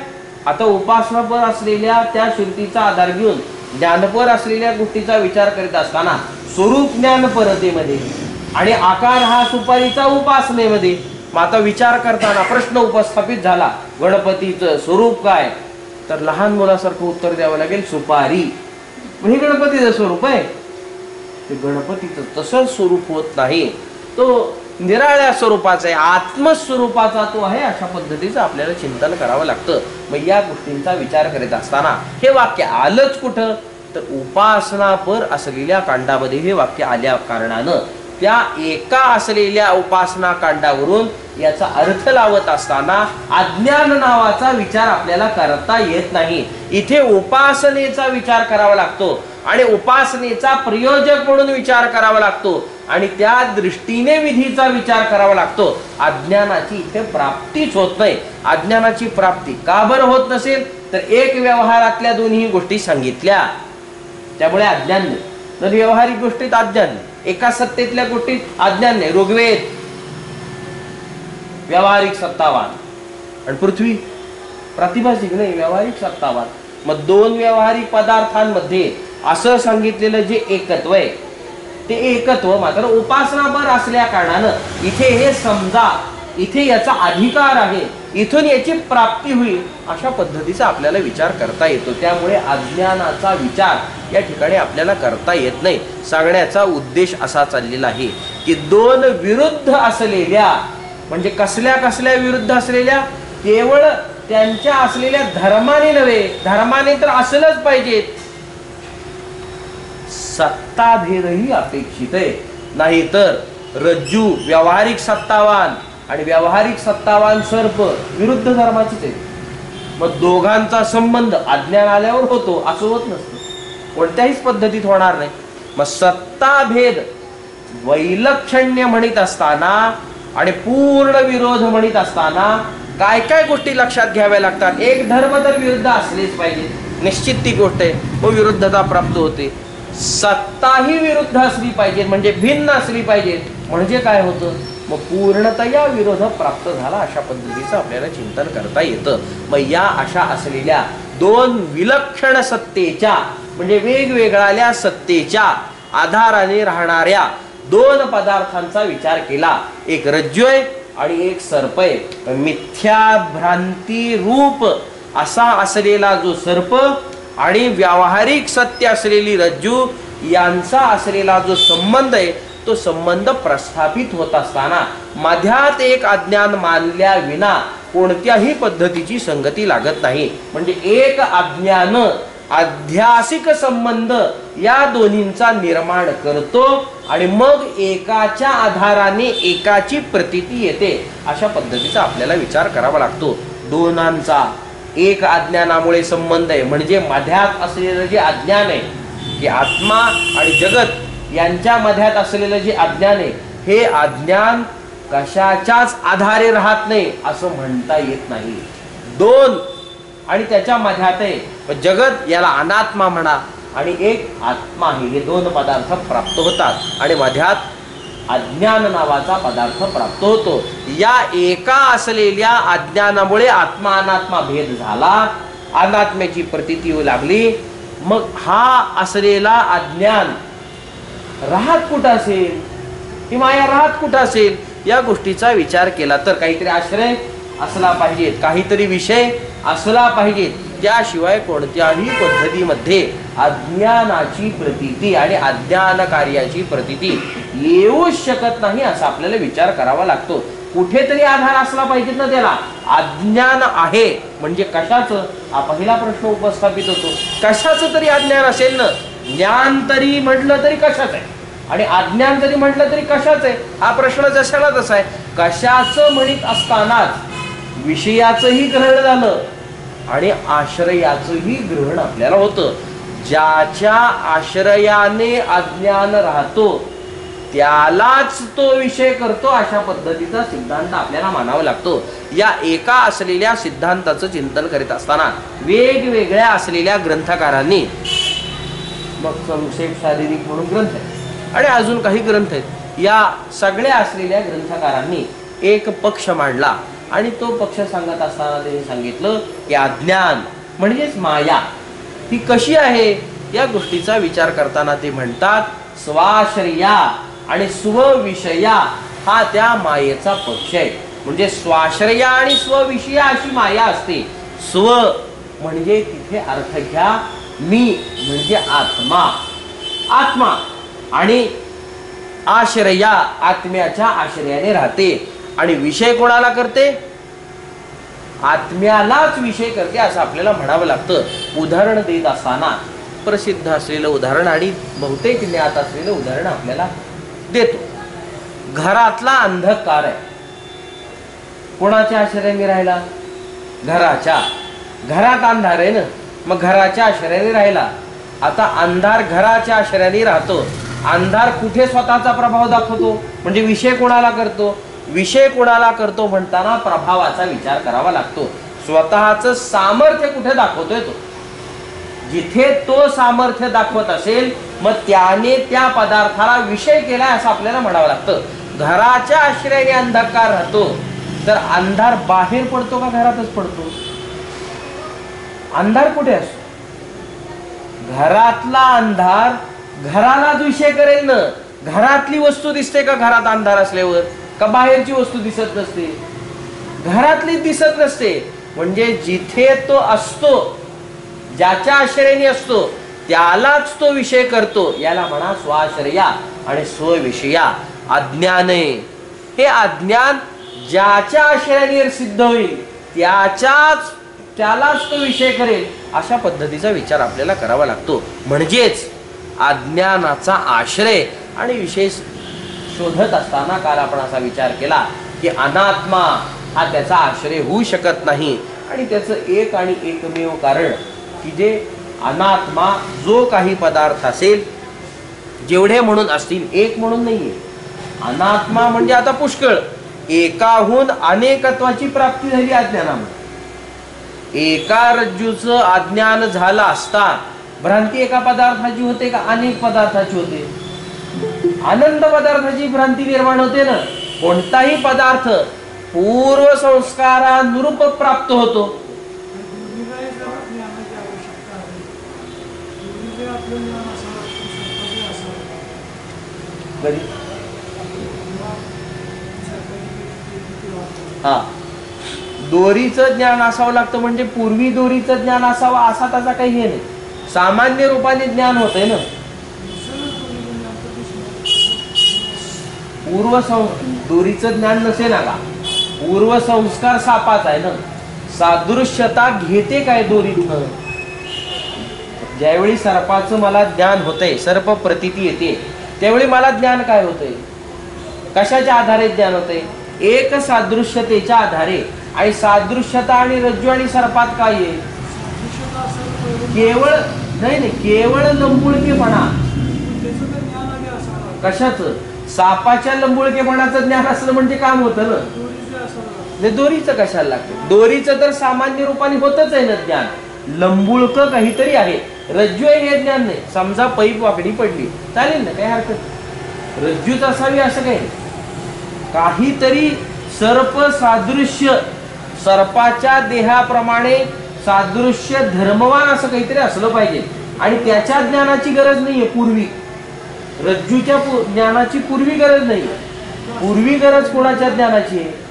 आता उपासनापर असलेल्या त्या श्रुतीचा आधार घेऊन ज्ञानपर असलेल्या गोष्टीचा विचार करीत असताना स्वरूप ज्ञानपरतेमध्ये आणि आकार हा सुपारीचा उपासनेमध्ये. मग आता विचार करताना प्रश्न उपस्थापित झाला गणपतीचं स्वरूप काय, तर लहान मुलासारखं उत्तर द्यावं लागेल सुपारी. हे गणपतीचं स्वरूप आहे. ते गणपतीचं तसं स्वरूप होत नाही, तो निराळ्या स्वरूपाचा आहे, आत्मस्वरूपाचा तो आहे. अशा पद्धतीचं आपल्याला चिंतन करावं लागतं. मग या गोष्टींचा विचार करीत असताना हे वाक्य आलंच कुठं, तर उपासनापर असलेल्या कांडामध्ये हे वाक्य आल्या कारणानं त्या एका असलेल्या उपासना कांडावरून याचा अर्थ लावत असताना अज्ञान नावाचा विचार आपल्याला करता येत नाही. इथे उपासनेचा विचार करावा लागतो आणि उपासनेचा प्रयोजक म्हणून विचार करावा लागतो आणि त्या दृष्टीने विधीचा विचार करावा लागतो. अज्ञानाची इथे प्राप्तीच होत नाही. अज्ञानाची प्राप्ती का बरं होत नसेल तर एक व्यवहारातल्या दोन्ही गोष्टी सांगितल्या त्यामुळे अज्ञान नाही. तर व्यवहारिक गोष्टीत अज्ञान नाही, एका सत्तेतल्या गोष्टीत अज्ञान नाही. ऋग्वेद व्यावहारिक सत्तावान आणि पृथ्वी प्रातिभासिक नाही, व्यावहारिक सत्तावान. मग दोन व्यावहारिक पदार्थांमध्ये असं सांगितलेलं जे एकत्व आहे ते एकत्व मात्र उपासनापर असल्या कारणानं इथे हे समजा, इथे याचा अधिकार आहे, इथून याची प्राप्ती होईल अशा पद्धतीचा आपल्याला विचार करता येतो. त्यामुळे अज्ञानाचा विचार या ठिकाणी आपल्याला करता येत नाही. सांगण्याचा उद्देश असा चाललेला आहे की दोन विरुद्ध असलेल्या म्हणजे कसल्या कसल्या विरुद्ध असलेल्या, केवळ त्यांच्या असलेल्या धर्माने नव्हे, धर्माने तर असलंच पाहिजेत, सत्ताभेदही अपेक्षित आहे. नाहीतर रज्जू व्यावहारिक सत्तावान आणि व्यावहारिक सत्तावान सर्प विरुद्ध धर्माचीच आहे. मग दोघांचा संबंध अज्ञान आल्यावर होतो असं होत नसतं, कोणत्याहीच पद्धतीत होणार नाही. मग सत्ताभेद वैलक्षण्य म्हणत असताना आणि पूर्ण विरोध म्हणत असताना काय काय गोष्टी लक्षात घ्याव्या लागतात. एक धर्म तर विरुद्ध असलेच पाहिजे, निश्चित ती गोष्ट आहे, व विरुद्धता प्राप्त होते. सत्ताही विरुद्ध असली पाहिजे म्हणजे भिन्न असली पाहिजे, म्हणजे काय होतं मग पूर्णतया विरोध प्राप्त झाला. अशा पद्धतीचं आपल्याला चिंतन करता येतं. मग या अशा असलेल्या दोन विलक्षण सत्तेच्या म्हणजे वेगवेगळ्या सत्तेच्या आधाराने राहणाऱ्या दोन पदार्थांचा विचार केला. एक रज्जू आहे आणि एक सर्प आहे. मिथ्या भ्रांती रूप असा असलेला जो सर्प आणि व्यावहारिक सत्य असलेली रज्जू यांचा असलेला जो संबंध आहे तो संबंध प्रस्थापित होत असताना मध्यात एक अज्ञान मानल्या विना कोणत्याही पद्धतीची संगती लागत नाही. म्हणजे एक अज्ञान अध्यासिक संबंध या दोन्हींचा निर्माण करतो आणि मग एकाच्या आधाराने एकाची प्रतीती येते. अशा पद्धतीचा आपल्याला विचार करावा लागतो. दोनांचा एक अज्ञानामुळे संबंध आहे म्हणजे मध्यात असलेलं जे अज्ञान आहे की आत्मा आणि जगत यांच्या मध्यात असलेलं जे अज्ञान आहे हे अज्ञान कशाच्याच आधारे राहत नाही असं म्हणता येत नाही. दोन आणि त्याच्या मध्यात आहे जगत, याला अनात्मा म्हणा, आणि एक आत्मा आहे. हे दोन पदार्थ प्राप्त होतात आणि मध्यात अज्ञान नावाचा पदार्थ प्राप्त होतो. या एका असलेल्या अज्ञानामुळे आत्मा अनात्मा भेद झाला, अनात्म्याची प्रतीती होऊ लागली. मग हा असलेला अज्ञान राहत कुठं असेल, ही माया राहत कुठं असेल या गोष्टीचा विचार केला तर काहीतरी आश्रय असला पाहिजे, काहीतरी विषय असला पाहिजे. त्याशिवाय कोणत्याही पद्धतीमध्ये अज्ञानाची प्रतीती आणि अज्ञान कार्याची प्रतीती येऊच शकत नाही असा आपल्याला विचार करावा लागतो. कुठेतरी आधार असला पाहिजे ना त्याला. अज्ञान आहे म्हणजे कशाचं हा पहिला प्रश्न उपस्थापित होतो. कशाचं तरी अज्ञान असेल ना. ज्ञान तरी म्हटलं तरी कशाच आहे आणि अज्ञान जरी म्हटलं तरी कशाच आहे हा प्रश्न जशाला तसा आहे. कशाचं म्हणत असतानाच विषयाचंही ग्रहण झालं आणि आश्रयाचंही ग्रहण आपल्याला होतं. ज्याच्या आश्रयाने अज्ञान राहतो त्यालाच तो विषय करतो अशा पद्धतीचा सिद्धांत आपल्याला मानावा लागतो. या एका असलेल्या सिद्धांताचं चिंतन करीत असताना वेगवेगळ्या असलेल्या ग्रंथकारांनी, मग संक्षेप शारीरिक म्हणून ग्रंथ आहे आणि अजून काही ग्रंथ आहेत, या सगळ्या असलेल्या ग्रंथकारांनी एक पक्ष मांडला आणि तो पक्ष सांगत असताना त्यांनी सांगितलं की अज्ञान म्हणजेच माया ही कशी आहे या गोष्टीचा विचार करताना ते म्हणतात स्वाश्रया आणि स्वविषया हा त्या मायेचा पक्ष आहे. म्हणजे स्वाश्रया आणि स्वविषया अशी माया असते. स्व म्हणजे तिथे अर्थ घ्या मी म्हणजे आत्मा, आत्मा आणि आश्रया आत्म्याच्या आश्रयाने राहते आणि विषय कोणाला करते आत्म्यालाच विषय करते असं आपल्याला म्हणावं लागतं. उदाहरण देत असताना प्रसिद्ध असलेलं उदाहरण आणि बहुतेक ज्ञात असलेलं उदाहरण आपल्याला देतो. घरातला अंधकार आहे. कोणाच्या आश्रयाने राहिला? घराच्या. घरात अंधार आहे ना, मग घराच्या आश्रयाने राहिला. आता अंधार घराच्या आश्रयाने राहतो. अंधार कुठे स्वतःचा प्रभाव दाखवतो? म्हणजे विषय कोणाला करतो? विषय कोणाला करतो म्हणताना प्रभावाचा विचार करावा लागतो. स्वतःचं सामर्थ्य कुठे दाखवतोय तो? जिथे तो सामर्थ्य दाखवत असेल मग त्याने त्या पदार्थाला विषय केलाय असं आपल्याला म्हणावं लागतं. घराच्या आश्रयाने अंधकार राहतो, तर अंधार बाहेर पडतो का घरातच पडतो? अंधार कुठे असतो? घरातला अंधार घरालाच विषय करेल ना. घरातली वस्तू दिसते का घरात अंधार असल्यावर? का बाहेरची वस्तू दिसत नसते? घरातली दिसत नसते. म्हणजे जिथे तो असतो, ज्याच्या आश्रयाने असतो त्यालाच तो विषय करतो. याला म्हणा स्वाश्रया आणि स्वविषया. अज्ञान आहे. हे अज्ञान ज्याच्या आश्रयाने सिद्ध होईल त्यालाच तो विषय करेल. अशा पद्धतीचा विचार आपल्याला करावा लागतो. म्हणजेच अज्ञानाचा आश्रय आणि विषय शोधत असताना काल आपण असा विचार केला की अनात्मा हा त्याचा आश्रय होऊ शकत नाही. आणि त्याचं एक आणि एकमेव कारण की जे अनात्मा जो काही पदार्थ असेल, जेवढे म्हणून असतील, एक म्हणून नाहीये. अनात्मा म्हणजे आता पुष्कळ, एकाहून अनेकत्वाची प्राप्ती झाली अज्ञानामध्ये. एका रज्जूचं अज्ञान झालं असता भ्रांती एका पदार्थाची होते का अनेक पदार्थाची होते? अनंत पदार्थाची भ्रांती निर्माण होते ना. कोणताही पदार्थ पूर्व संस्कारानुरूप प्राप्त होतो. हा, दोरीचं ज्ञान असावं लागतं. म्हणजे पूर्वी दोरीचं ज्ञान असावं असा त्याचा काही हे नाही. सामान्य रूपाने ज्ञान होतंय ना. दोरीचं ज्ञान नसे ना का? पूर्व संस्कार सापाच आहे ना. सादृश्यता घेते काय दोरीतनं? ज्यावेळी सर्पाचं मला ज्ञान होतंय, सर्प प्रतीती येते, त्यावेळी मला ज्ञान काय होतंय? कशाच्या आधारे ज्ञान होतंय? एक सादृश्यतेच्या आधारे. आणि सादृश्यता आणि रज्जू आणि सर्पात काय आहे? केवळ नाही, केवळ लंबुळकेपणा. कशाचं? सापाच्या लंबुळकेपणाचं ज्ञान असलं म्हणजे काम होतं ना. दोरीचं कशाला लागतं? दोरीचं तर सामान्य रूपाने होतच आहे ना ज्ञान. लंबुळक काहीतरी आहे, रज्जू आहे हे ज्ञान नाही. समजा पैप वाकडी पडली, चालेल ना, काही हरकत. रज्जूच असावी असं काही. काहीतरी सर्प सादृश्य, सर्पाच्या देहाप्रमाणे सादृश्य धर्मवान असं काहीतरी असलं पाहिजे. आणि त्याच्या ज्ञानाची गरज नाहीये पूर्वी. रज्जूच्या ज्ञानाची पूर्वी गरज नाही. पूर्वी गरज कोणाच्या ज्ञानाची आहे?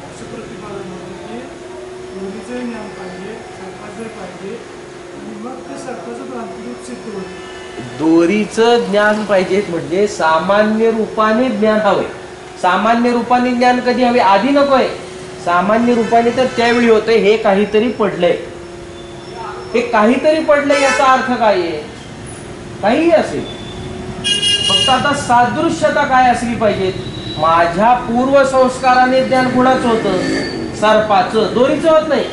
दोरीचं ज्ञान पाहिजे. म्हणजे सामान्य रूपाने ज्ञान हवंय. सामान्य रूपाने ज्ञान कधी हवे? आधी नकोय. सामान्य रूपाने तर त्यावेळी होतंय हे काहीतरी पडलंय. हे काहीतरी पडलंय याचा अर्थ काय आहे? काही असेल, फक्त आता सादृश्यता काय असली पाहिजे? माझ्या पूर्व संस्काराने ज्ञान कुणाचं होतं? सर्पाचं. दोरीचं होत नाही.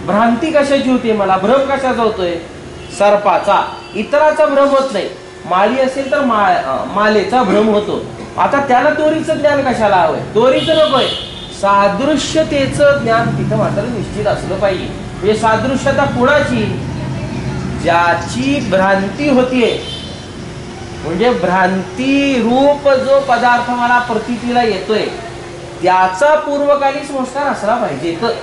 भ्रांती कशाची होती? मला भ्रम कशाचा होतोय? सर्पाचा. इतराचा भ्रम होत नाही. माळी असेल तर मालेचा भ्रम होतो. आता त्याला दोरीचं ज्ञान कशाला हवंय? दोरीचं नकोय. सादृश्यतेचं ज्ञान तिथं मात्र निश्चित असलं पाहिजे. म्हणजे सादृश्यता कुणाची? ज्याची भ्रांती होतीये. म्हणजे भ्रांती रूप जो पदार्थ मला प्रतीतीला येतोय त्याचा पूर्वकाली संस्कार असला पाहिजे. तर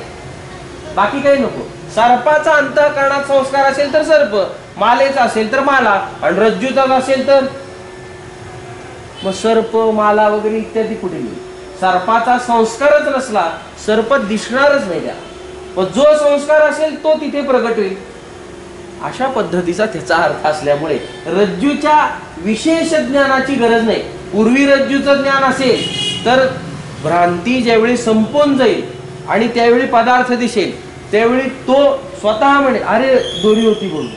बाकी काही नको. सर्पाचा अंतःकरणात संस्कार असेल तर सर्प, मालेचा असेल तर माला, आणि रज्जूचा असेल तर मग सर्प, माला वगैरे इत्यादी कुठे येईल? सर्पाचा संस्कारच नसला सर्प दिसणारच नाही त्या. पण जो संस्कार असेल तो तिथे प्रगट होईल. अशा पद्धतीचा त्याचा अर्थ असल्यामुळे रज्जूच्या विशेष ज्ञानाची गरज नाही. पूर्वी रज्जूचं ज्ञान असेल तर भ्रांती ज्यावेळी संपून जाईल आणि त्यावेळी पदार्थ दिसेल त्यावेळी तो स्वतः म्हणेल अरे दोरी होती म्हणून.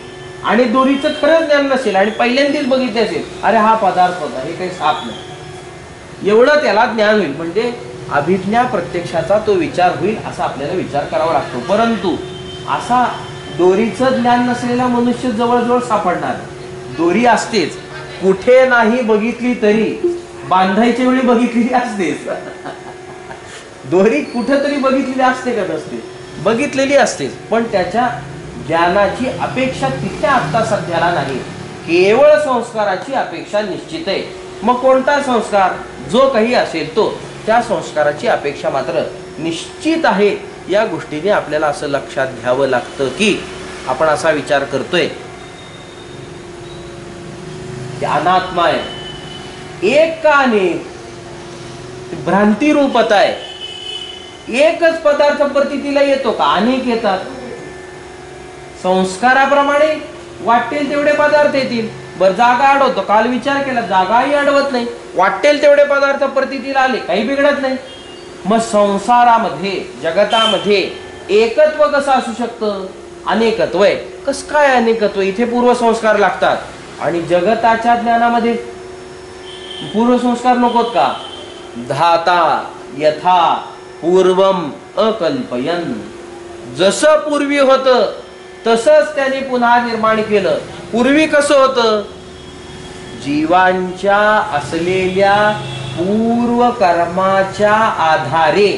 आणि दोरीचं खरंच ज्ञान नसेल आणि पहिल्यांदाच बघितले असेल अरे हा पदार्थ होता, हे काही साप नाही. एवढं त्याला ज्ञान होईल. म्हणजे अभिज्ञा प्रत्यक्षाचा तो विचार होईल असा आपल्याला विचार करावा लागतो. परंतु असा दोरीचं ज्ञान नसलेला मनुष्य जवळजवळ सापडणार. दोरी असतेच, कुठे नाही बघितली तरी बांधायच्या वेळी बघितलेली असतेच. दोरी कुठेतरी बघितलेली असते का नसते? बघितलेली असतेच, पण त्याच्या ज्ञानाची अपेक्षा तिथे आता सध्याला नाही. केवळ संस्काराची अपेक्षा निश्चित आहे. मग कोणता संस्कार? जो काही असेल तो, त्या संस्काराची अपेक्षा मात्र निश्चित आहे. या गोष्टीने आपल्याला असं लक्षात घ्यावं लागतं की आपण असा विचार करतोय की अनात्मा आहे, एक का अनेक, भ्रांती रूपता आहे. एकच पदार्थ प्रतीला येतो का? अनेक येतात. संस्काराप्रमाणे वाटेल तेवढे पदार्थ येतील. बर, जागा अडवतो, काल विचार केला, जागाही अडवत नाही, वाटेल तेवढे पदार्थ प्रतीला आले, काही बिघडत नाही. मग संसारामध्ये, जगतामध्ये एकत्व कसं असू शकतं? अनेकत्व आहे. कसं काय अनेकत्व? इथे पूर्वसंस्कार लागतात. आणि जगताच्या ज्ञानामध्ये पूर्वसंस्कार नकोत का? धाता यथा पूर्वम अकल्पयन, जसं पूर्वी होतं तसंच त्याने पुन्हा निर्माण केलं. पूर्वी कसं होतं? जीवांच्या असलेल्या पूर्व कर्माच्या आधारे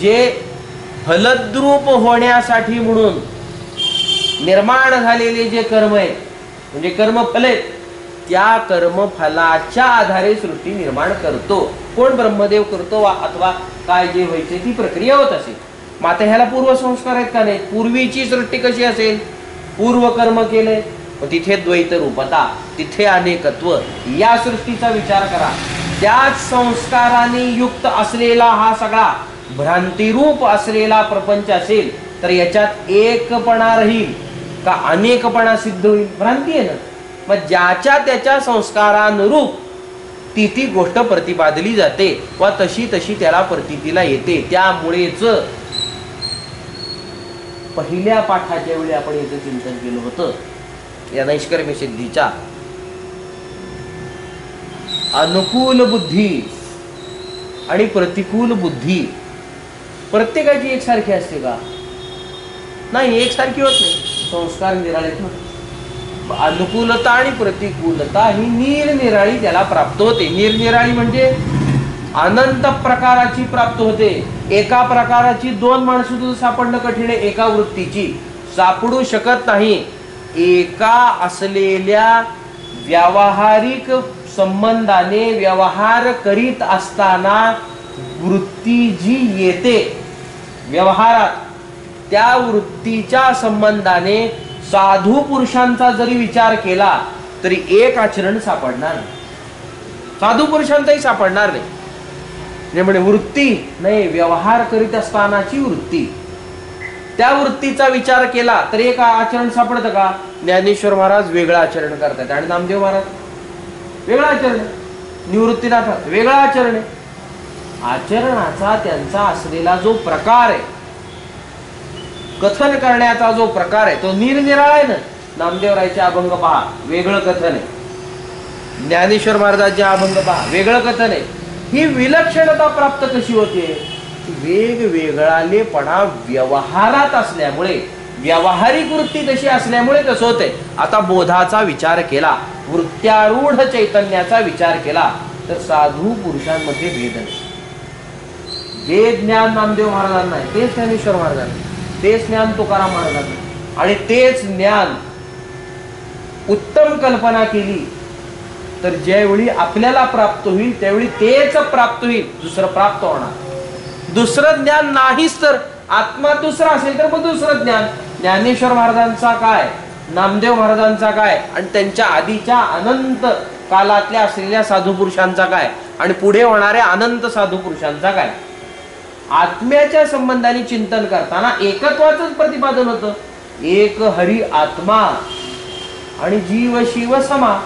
जे फलद्रूप होण्यासाठी म्हणून निर्माण झालेले जे कर्म आहेत, म्हणजे कर्मफल आहेत, त्या कर्मफलाच्या आधारे सृष्टी निर्माण करतो. कोण? ब्रह्मदेव करतो अथवा काय जे व्हायचे ती प्रक्रिया होत असेल. मग आता ह्याला पूर्वसंस्कार आहेत का नाही? पूर्वीची सृष्टी कशी असेल? पूर्व कर्म केले, तिथे द्वैत रूपता, तिथे अनेकत्व. या सृष्टीचा विचार करा. त्याच संस्काराने युक्त असलेला हा सगळा भ्रांतिरूप असलेला प्रपंच असेल तर याच्यात एकपणा राहील का अनेकपणा सिद्ध होईल? भ्रांती आहे ना. मग ज्याच्या त्याच्या संस्कारानुरूप ती गोष्ट प्रतिपादली जाते व तशी तशी त्याला प्रतीला येते. त्यामुळेच पहिल्या पाठाच्या वेळी आपण याचं चिंतन केलं होतं. या नैष्कर्म्य सिद्धीच्या अनुकूल बुद्धी आणि प्रतिकूल बुद्धी प्रत्येकाची एकसारखी असते का? नाही, एकसारखी होत नाही. संस्कार निराळे होते. अनुकूलता आणि प्रतिकूलता ही निरनिराळी त्याला प्राप्त होते. निरनिराळी म्हणजे अनंत प्रकाराची प्राप्त होते. एका प्रकाराची दोन माणसं सुद्धा सापडणं कठीण आहे. एका वृत्तीची सापडू शकत नाही. एका असलेल्या व्यावहारिक संबंधाने व्यवहार करीत असताना वृत्ती जी येते व्यवहारात, त्या वृत्तीच्या संबंधाने साधू पुरुषांचा जरी विचार केला तरी एक आचरण सापडणार नाही. साधू पुरुषांचाही सापडणार नाही. म्हणजे वृत्ती नाही, व्यवहार करीत असतानाची वृत्ती, त्या वृत्तीचा विचार केला तर एक आचरण सापडतं का? ज्ञानेश्वर महाराज वेगळं आचरण करतात आणि नामदेव महाराज वेगळं आचरण, निवृत्तीनाथ वेगळं आचरण आहे. आचरणाचा त्यांचा असलेला जो प्रकार आहे, कथन करण्याचा जो प्रकार आहे तो निरनिराळा आहे ना. नामदेवरायचे अभंग पहा, वेगळं कथन आहे. ज्ञानेश्वर महाराजांचे अभंग पहा, वेगळं कथन आहे. ही विलक्षणता प्राप्त कशी होते? वेगवेगळालेपणा व्यवहारात असल्यामुळे, व्यावहारिक वृत्ती तशी असल्यामुळे तसं होतंय. आता बोधाचा विचार केला, वृत्त्यारूढ चैतन्याचा विचार केला तर साधू पुरुषांमध्ये भेद नाही. वेद ज्ञान नामदेव महाराजांना आहे, तेच ज्ञानेश्वर महाराजांना, तेच ज्ञान तुकाराम महाराजांना. आणि तेच ज्ञान उत्तम कल्पना केली तर ज्यावेळी आपल्याला प्राप्त होईल त्यावेळी तेच प्राप्त होईल, दुसरं प्राप्त होणार. दुसरं ज्ञान नाहीच तर आत्मा दुसरा असेल तर मग दुसरं ज्ञान. ज्ञानेश्वर महाराजांचा काय, नामदेव महाराजांचा काय, आणि त्यांच्या आधीच्या अनंत कालातल्या असलेल्या साधू पुरुषांचा काय, आणि पुढे होणाऱ्या अनंत साधू पुरुषांचा काय. आत्म्याच्या संबंधाने चिंतन करताना एकत्वाचंच प्रतिपादन होतं. एक हरी आत्मा आणि जीव शिव समा,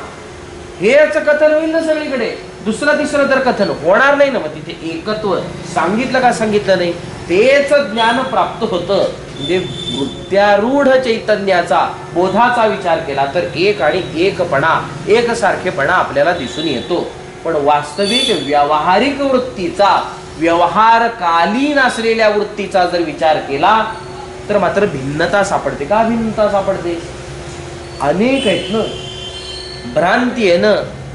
हेच कथन होईल ना सगळीकडे. दुसरं तिसरं तर कथन होणार नाही ना. मग तिथे एकत्व सांगितलं का सांगितलं नाही, तेच ज्ञान प्राप्त होतं. म्हणजे वृत्त्यारूढ चैतन्याचा, बोधाचा विचार केला तर एक आणि एकपणा, एकसारखेपणा आपल्याला दिसून येतो. पण वास्तविक व्यावहारिक वृत्तीचा, व्यवहारकालीन असलेल्या वृत्तीचा जर विचार केला तर मात्र भिन्नता सापडते. का भिन्नता सापडते? अनेक आहेत ना, भ्रांती आहे ना,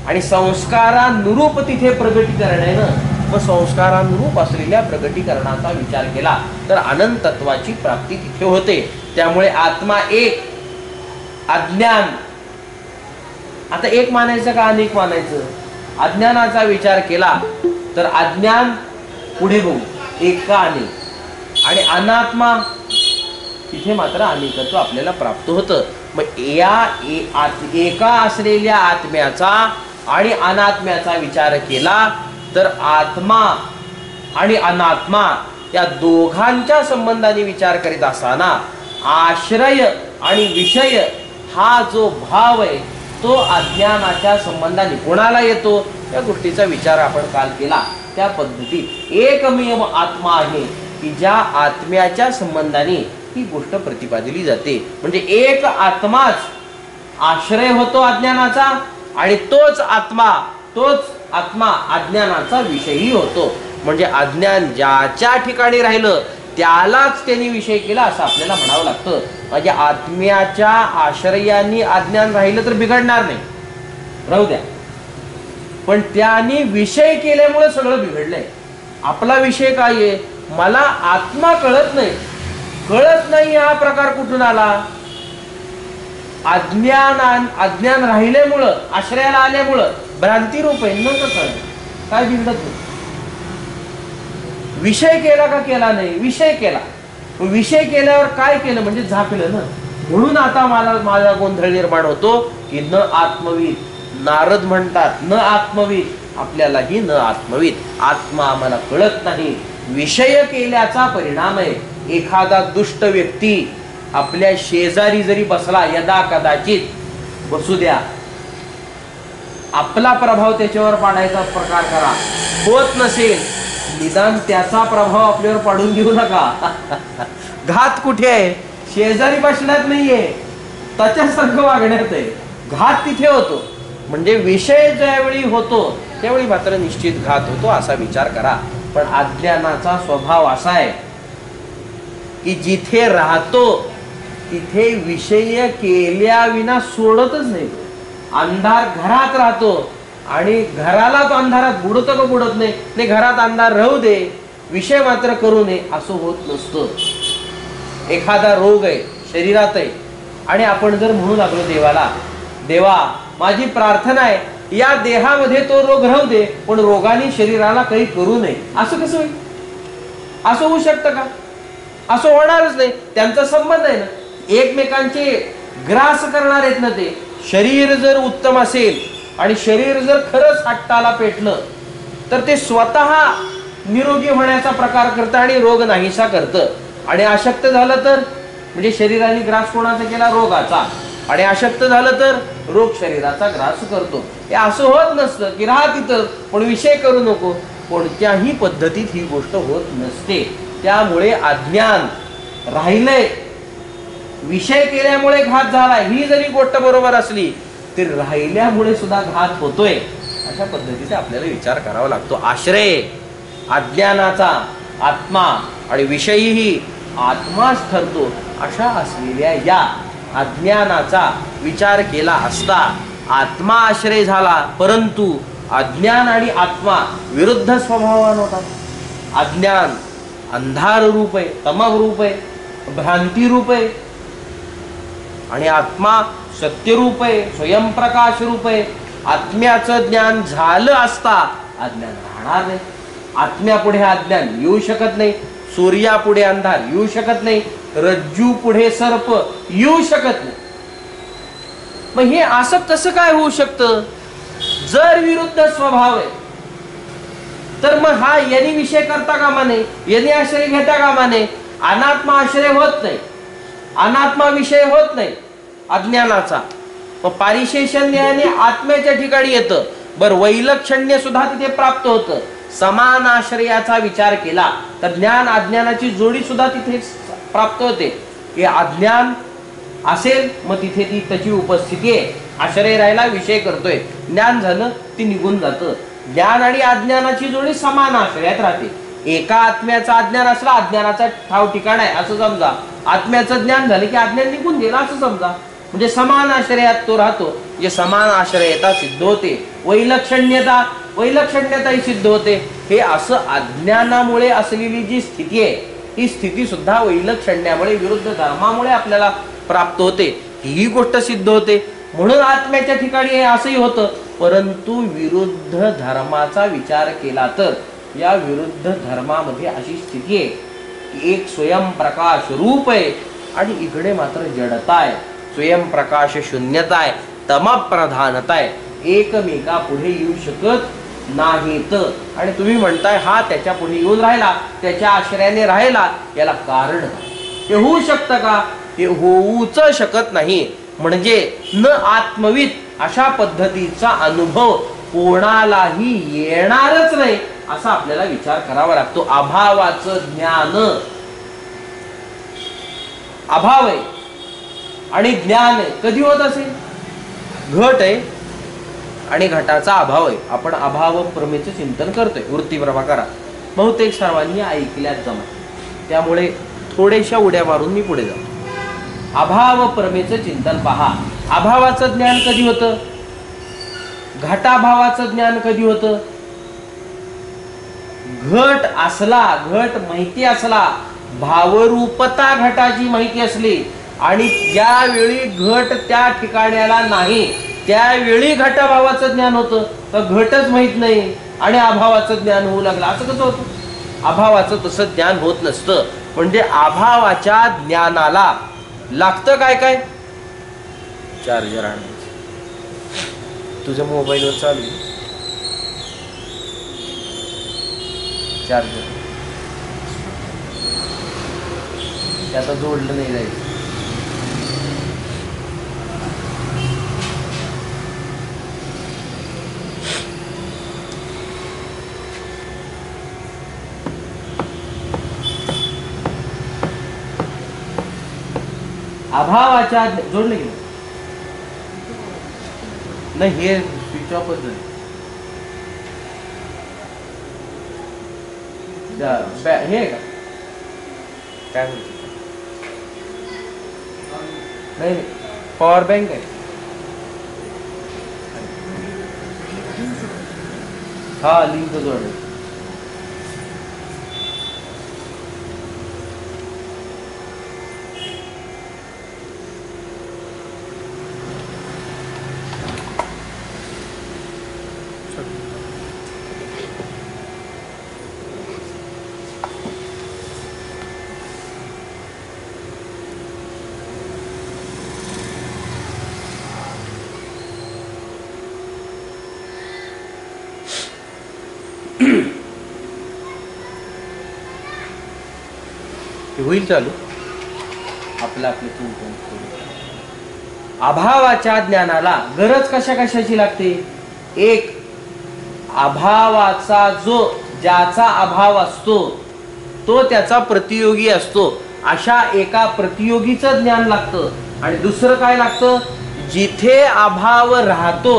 आणि संस्कारानुरूप तिथे प्रगटीकरण आहे ना. मग संस्कारानुरूप असलेल्या प्रगटीकरणाचा विचार केला तर अनंतत्वाची प्राप्ती तिथे होते. त्यामुळे आत्मा एक, अज्ञान. आता एक मानायचं का अनेक मानायचं? अज्ञानाचा विचार केला तर अज्ञान पुढे बघू, एक का अनेक, आणि अनात्मा तिथे मात्र अनेकत्व आपल्याला प्राप्त होतं. मग एका असलेल्या आत्म्याचा आणि अनात्म्याचा विचार केला तर आत्मा आणि अनात्मा या दोघांच्या संबंधाने विचार करीत असताना आश्रय आणि विषय हा जो भाव आहे तो अज्ञानाच्या संबंधाने कोणाला येतो? या गोष्टीचा विचार आपण काल केला. त्या पद्धतीत एकमेव आत्मा आहे की ज्या आत्म्याच्या संबंधाने ही गोष्ट प्रतिपादिली जाते. म्हणजे एक आत्माच आश्रय होतो अज्ञानाचा, आणि तोच आत्मा अज्ञानाचा विषयही होतो. म्हणजे अज्ञान ज्याच्या ठिकाणी राहिलं त्यालाच त्यांनी विषय केला असं आपल्याला म्हणावं लागतं. म्हणजे आत्म्याच्या आश्रयाने अज्ञान राहिलं तर बिघडणार नाही, राहू द्या, पण त्याने विषय केल्यामुळे सगळं बिघडलंय. आपला विषय काय आहे? मला आत्मा कळत नाही हा प्रकार कुठून आला? अज्ञान राहिल्यामुळं, आश्रयाला आल्यामुळं भ्रांती रूप आहे. न कळलं काय बिघडत नाही. विषय केला का केला नाही? विषय केला. विषय केल्यावर काय केलं? म्हणजे झाकलं ना. म्हणून आता माझा गोंधळ निर्माण होतो की न आत्मविद. नारद म्हणतात न आत्मविद, आपल्यालाही न आत्मविद. आत्मा आम्हाला कळत नाही. विषय केल्याचा परिणाम आहे. एखादा दुष्ट व्यक्ती आपल्या शेजारी जरी बसला, यदा कदाचित बसू द्या, आपला प्रभाव त्याच्यावर पाडायचा प्रकार करा. होत नसेल, निदान त्याचा प्रभाव आपल्यावर पाडून घेऊ नका. घात कुठे आहे? शेजारी बसण्यात नाहीये, त्याच्यासारखं वागण्यात आहे. घात तिथे होतो. म्हणजे विषय ज्यावेळी होतो त्यावेळी मात्र निश्चित घात होतो असा विचार करा. पण अज्ञानाचा स्वभाव असा आहे की जिथे राहतो तिथे विषय केल्या विना सोडतच नाही. अंधार घरात राहतो आणि घराला तो अंधारात बुडतो का बुडत नाही? नाही, घरात अंधार राहू दे, विषय मात्र करू नये असं होत नसतं. एखादा रोग आहे शरीरात आहे आणि आपण जर म्हणू लागलो देवाला, देवा माझी प्रार्थना आहे या देहामध्ये तो रोग राहू दे पण रोगाने शरीराला काही करू नये, असं कसं होईल? असं होऊ शकतं का? असं होणारच नाही. त्यांचा संबंध आहे ना, एकमेकांचे ग्रास करणार आहेत ना ते. शरीर जर उत्तम असेल आणि शरीर जर खरंच हट्टाला पेटलं तर ते स्वतः निरोगी होण्याचा प्रकार करतं आणि रोग नाहीसा करतं. आणि अशक्त झालं तर म्हणजे शरीराने ग्रास कोणाचा केला? रोगाचा. आणि अशक्त झालं तर रोग शरीराचा ग्रास करतो. हे असं होत नसतं की राहा तिथं पण विषय करू नको. कोणत्याही पद्धतीत ही गोष्ट होत नसते. त्यामुळे अज्ञान राहिलंय, विषय केल्यामुळे घात झाला ही जरी गोष्ट बरोबर असली तरी राहिल्यामुळे सुद्धा घात होतोय. अशा पद्धतीचा आपल्याला विचार करावा लागतो. आश्रय अज्ञानाचा आत्मा आणि विषयही आत्माच ठरतो. अशा असलेल्या या अज्ञानाचा विचार केला असता आत्मा आश्रय झाला, परंतु अज्ञान आणि आत्मा विरुद्ध स्वभावान होतात. अज्ञान अंधार रूप आहे, तमक रूप आहे, भ्रांती रूप आहे, आणि आत्मा सत्यरूप आहे, स्वयंप्रकाश रूप आहे. आत्म्याचं ज्ञान झालं असता अज्ञान राहणार नाही. आत्म्यापुढे अज्ञान येऊ शकत नाही, सूर्यापुढे अंधार येऊ शकत नाही, रज्जू पुढे सर्प येऊ शकत नाही. मग हे असं कसं काय होऊ शकतं? जर विरुद्ध स्वभाव आहे तर मग हा यांनी विषय करता कामा नये, यांनी आश्रय घेता कामा नये. अनात्मा आश्रय होत नाही, अनात्मा विषय होत नाही अज्ञानाचा. मग पारिशेषण्याने आत्म्याच्या ठिकाणी येतं. बर, वैलक्षण्य सुद्धा तिथे प्राप्त होतं. समान आश्रयाचा विचार केला तर ज्ञान अज्ञानाची जोडी सुद्धा तिथे प्राप्त होते. की अज्ञान असेल मग तिथे ती त्याची उपस्थिती आहे, आश्रय राहिला विषय करतोय, ज्ञान झालं ती निघून जातं. ज्ञान आणि अज्ञानाची जोडी समान आश्रयात राहते. एका आत्म्याचा अज्ञान असला अज्ञानाचा ठाव ठिकाण आहे असं समजा, आत्म्याचं ज्ञान झालं की अज्ञान निघून गेलं असं समजा. म्हणजे समान आश्रयात तो राहतो. जे समान आश्रयता सिद्ध होते, वैलक्षण्यताही सिद्ध होते. हे असं अज्ञानामुळे असलेली जी स्थिती आहे ही स्थिती सुद्धा वैलक्षण्यामुळे विरुद्ध धर्मामुळे आपल्याला प्राप्त होते, ही गोष्ट सिद्ध होते. म्हणून आत्म्याच्या ठिकाणी हे असंही होतं. परंतु विरुद्ध धर्माचा विचार केला तर या विरुद्ध धर्मामध्ये अशी स्थिती आहे की एक स्वयंप्रकाश रूप आहे आणि इकडे मात्र जडता आहे, स्वयंप्रकाश शून्यता आहे, तमप्रधानता आहे. एकमेका पुढे येऊ शकत नाहीत. आणि तुम्ही म्हणताय हा त्याच्या पुढे येऊन राहिला, त्याच्या आश्रयाने राहिला, याला कारण हे होऊ शकतं का? हे होऊच शकत नाही. म्हणजे न आत्मविद अशा पद्धतीचा अनुभव कोणालाही येणारच नाही असा आपल्याला विचार करावा लागतो. अभावाचं ज्ञान, अभाव आहे आणि ज्ञान कधी होत असेल? घट आहे आणि घटाचा अभाव आहे. आपण अभाव प्रमेयचं चिंतन करतोय वृत्ती प्रभाकरात. बहुतेक सर्वांनी ऐकल्यात जमा, त्यामुळे थोड्याशा उड्या मारून मी पुढे जातो. अभाव प्रमेयचं चिंतन पहा. अभावाचं ज्ञान कधी होतं? घटाभावाचं ज्ञान कधी होतं? घट असला, घट माहिती असला, भावरूपता घटाची माहिती असली आणि ज्यावेळी घट त्या ठिकाण्याला नाही त्यावेळी घटाभावाचं ज्ञान होतं. तर घटच माहित नाही आणि अभावाचं ज्ञान होऊ लागलं, असं कसं होतं? अभावाचं तसं ज्ञान होत नसतं. म्हणजे अभावाच्या ज्ञानाला लागतं काय काय? चार्जर आणायचं. तुझ्या मोबाईलवर चालू चार्जर, ते आता जोडलं नाही जायचं. अभावाच्या जोडले की नाही? हे स्विच ऑफच झाले. हे का काय म्हणतो? नाही, पॉवर बँक आहे. हा लिंक जोडले. होईल चालू आपलं आपलं चिंतन. अभावाच्या ज्ञानाला गरज कशा कशाची लागते? एक, अभावाचा ज्याचा अभाव असतो तो त्याचा प्रतियोगी असतो, अशा एका प्रतियोगीचं ज्ञान लागतं. आणि दुसरं काय लागतं? जिथे अभाव राहतो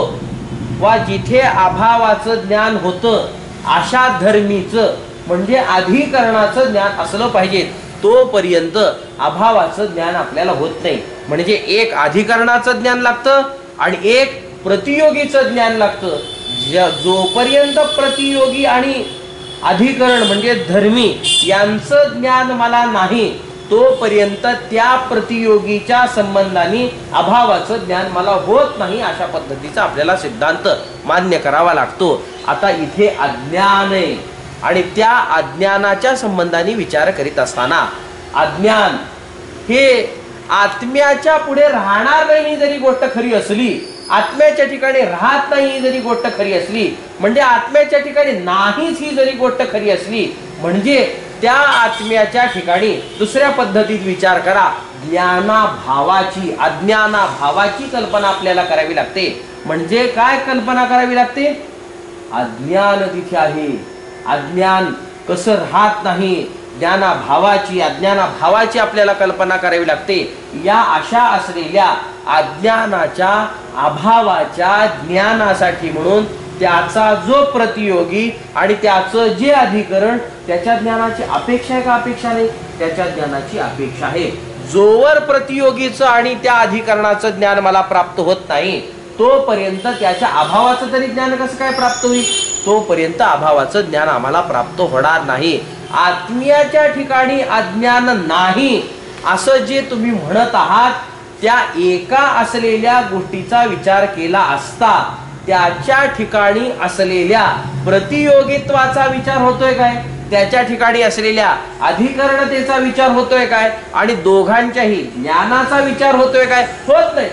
वा जिथे अभावाचं ज्ञान होतं अशा धर्मीचं म्हणजे अधिकरणाचं ज्ञान असलं पाहिजे. तोपर्यंत अभावाचं ज्ञान आपल्याला होत नाही. म्हणजे एक अधिकरणाचं ज्ञान लागतं आणि एक प्रतियोगीचं ज्ञान लागतं. जोपर्यंत प्रतियोगी आणि अधिकरण म्हणजे धर्मी यांचं ज्ञान मला नाही तोपर्यंत त्या प्रतियोगीच्या संबंधाने अभावाचं ज्ञान मला होत नाही. अशा पद्धतीचा आपल्याला सिद्धांत मान्य करावा लागतो. आता इथे अज्ञान आहे आणि त्या अज्ञानाच्या संबंधाने विचार करीत असताना अज्ञान हे आत्म्याच्या पुढे राहणार नाही जरी गोष्ट खरी असली, आत्म्याच्या ठिकाणी राहत नाही जरी गोष्ट खरी असली, म्हणजे आत्म्याच्या ठिकाणी नाहीच ही जरी गोष्ट खरी असली, म्हणजे त्या आत्म्याच्या ठिकाणी दुसऱ्या पद्धतीत विचार करा, ज्ञानाभावाची अज्ञानाभावाची कल्पना आपल्याला करावी लागते. म्हणजे काय कल्पना करावी लागते? अज्ञान तिथे आहे, अज्ञान कसं राहत नाही, ज्ञानाभावाची अज्ञानाभावाची आपल्याला कल्पना करावी लागते. या अशा असलेल्या अज्ञानाच्या अभावाच्या ज्ञानासाठी म्हणून त्याचा जो प्रतियोगी आणि त्याचं जे अधिकरण, त्याच्या ज्ञानाची अपेक्षा आहे का अपेक्षा नाही? त्याच्या ज्ञानाची अपेक्षा आहे. जोवर प्रतियोगीचं आणि त्या अधिकरणाचं ज्ञान मला प्राप्त होत नाही तोपर्यंत त्याच्या अभावाचं तरी ज्ञान कसं काय प्राप्त होईल? तोपर्यंत अभावाचं ज्ञान आम्हाला प्राप्त होणार नाही. आत्म्याच्या ठिकाणी अज्ञान नाही असं जे तुम्ही म्हणत आहात, त्या एका असलेल्या गोष्टीचा विचार केला असता त्याच्या ठिकाणी असलेल्या प्रतियोगित्वाचा विचार होतोय काय? त्याच्या ठिकाणी असलेल्या अधिकरणतेचा विचार होतोय काय? आणि दोघांच्याही ज्ञानाचा विचार होतोय काय? होत नाही.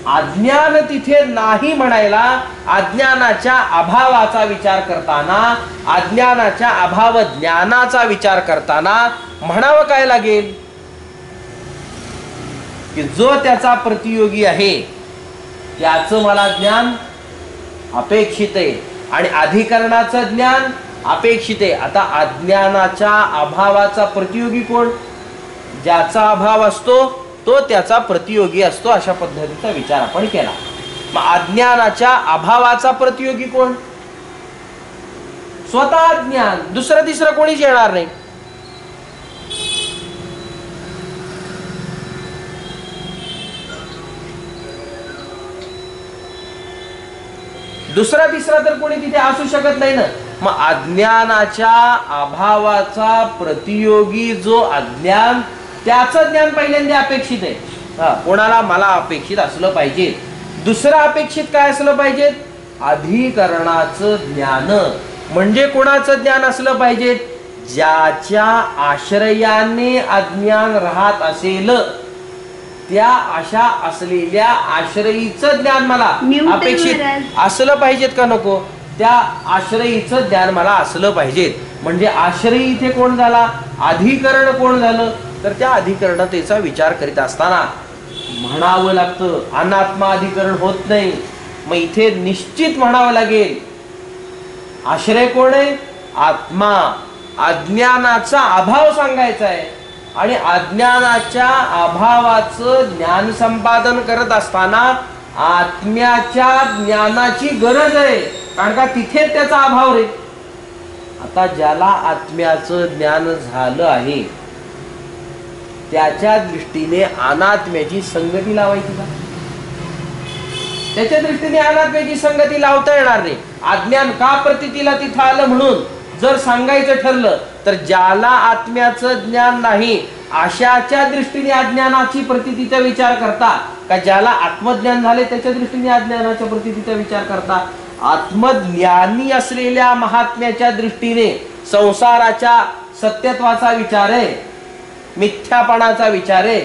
अज्ञान तिथे नाही म्हणायला अज्ञानाच्या अभावाचा विचार करताना, अज्ञानाच्या अभाव ज्ञानाचा विचार करताना म्हणावं काय लागेल? की जो त्याचा प्रतियोगी आहे त्याचं मला ज्ञान अपेक्षित आहे आणि अधिकरणाचं ज्ञान अपेक्षित आहे. आता अज्ञानाच्या अभावाचा प्रतियोगी कोण? ज्याचा अभाव असतो तो त्याचा प्रतियोगी असतो. अशा पद्धतीचा विचार आपण केला. मग अज्ञानाच्या अभावाचा प्रतियोगी कोण? स्वतः ज्ञान. दुसरं तिसरं कोणीच येणार नाही. दुसरा तिसरा तर कोणी तिथे असू शकत नाही ना. मग अज्ञानाच्या अभावाचा प्रतियोगी जो अज्ञान, त्याचं ज्ञान पहिल्यांदा अपेक्षित आहे. कोणाला? मला अपेक्षित असलं पाहिजे. दुसरं अपेक्षित काय असलं पाहिजे? अधिकरणाचं ज्ञान. म्हणजे कोणाचं ज्ञान असलं पाहिजे? ज्याच्या आश्रयाने अज्ञान राहत असेल त्या अशा असलेल्या आश्रयीचं ज्ञान मला अपेक्षित असलं पाहिजेत का नको? त्या आश्रयीचं ज्ञान मला असलं पाहिजे. म्हणजे आश्रयी इथे कोण झाला? अधिकरण कोण झालं? तर त्या अधिकरणतेचा विचार करीत असताना म्हणावं लागतं अनात्मा अधिकरण होत नाही. मग इथे निश्चित म्हणावं लागेल आश्रय कोण आहे? आत्मा. अज्ञानाचा अभाव सांगायचा आहे आणि अज्ञानाच्या अभावाचं ज्ञान संपादन करत असताना आत्म्याच्या ज्ञानाची गरज आहे, कारण का तिथे त्याचा अभाव रे. आता ज्याला आत्म्याचं ज्ञान झालं आहे त्याच्या दृष्टीने अनात्म्याची संगती लावायची का? त्याच्या दृष्टीने अनात्म्याची संगती लावता येणार नाही. अज्ञान का प्रतीतीला तिथं आलं म्हणून जर सांगायचं ठरलं तर ज्याला आत्म्याचं ज्ञान नाही अशाच्या दृष्टीने अज्ञानाची प्रतीतीचा विचार करता का ज्याला आत्मज्ञान झाले त्याच्या दृष्टीने अज्ञानाच्या प्रतीतीचा विचार करता? आत्मज्ञानी असलेल्या महात्म्याच्या दृष्टीने संसाराच्या सत्यत्वाचा विचार आहे, मिथ्यापणाचा विचार आहे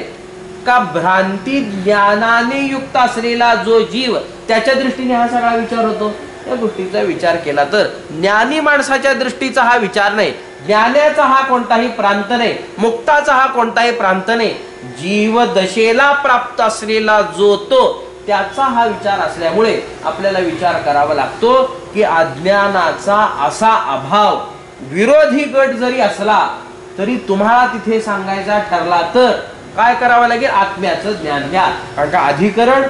का भ्रांती ज्ञानाने युक्त असलेला जो जीव त्याच्या दृष्टीने हा सगळा विचार होतो? या गोष्टीचा विचार केला तर ज्ञानी माणसाच्या दृष्टीचा हा विचार नाही. ज्ञानाचा हा कोणताही प्रांत नाही, मुक्ताचा हा कोणताही प्रांत नाही. जीव दशेला प्राप्त असलेला जो तो त्याचा हा विचार असल्यामुळे आपल्याला विचार करावा लागतो की अज्ञानाचा असा अभाव विरोधी गट जरी असला तरी तुम्हाला तिथे सांगायचा ठरला तर काय करावं लागेल? आत्म्याचं ज्ञान घ्या, कारण का अधिकरण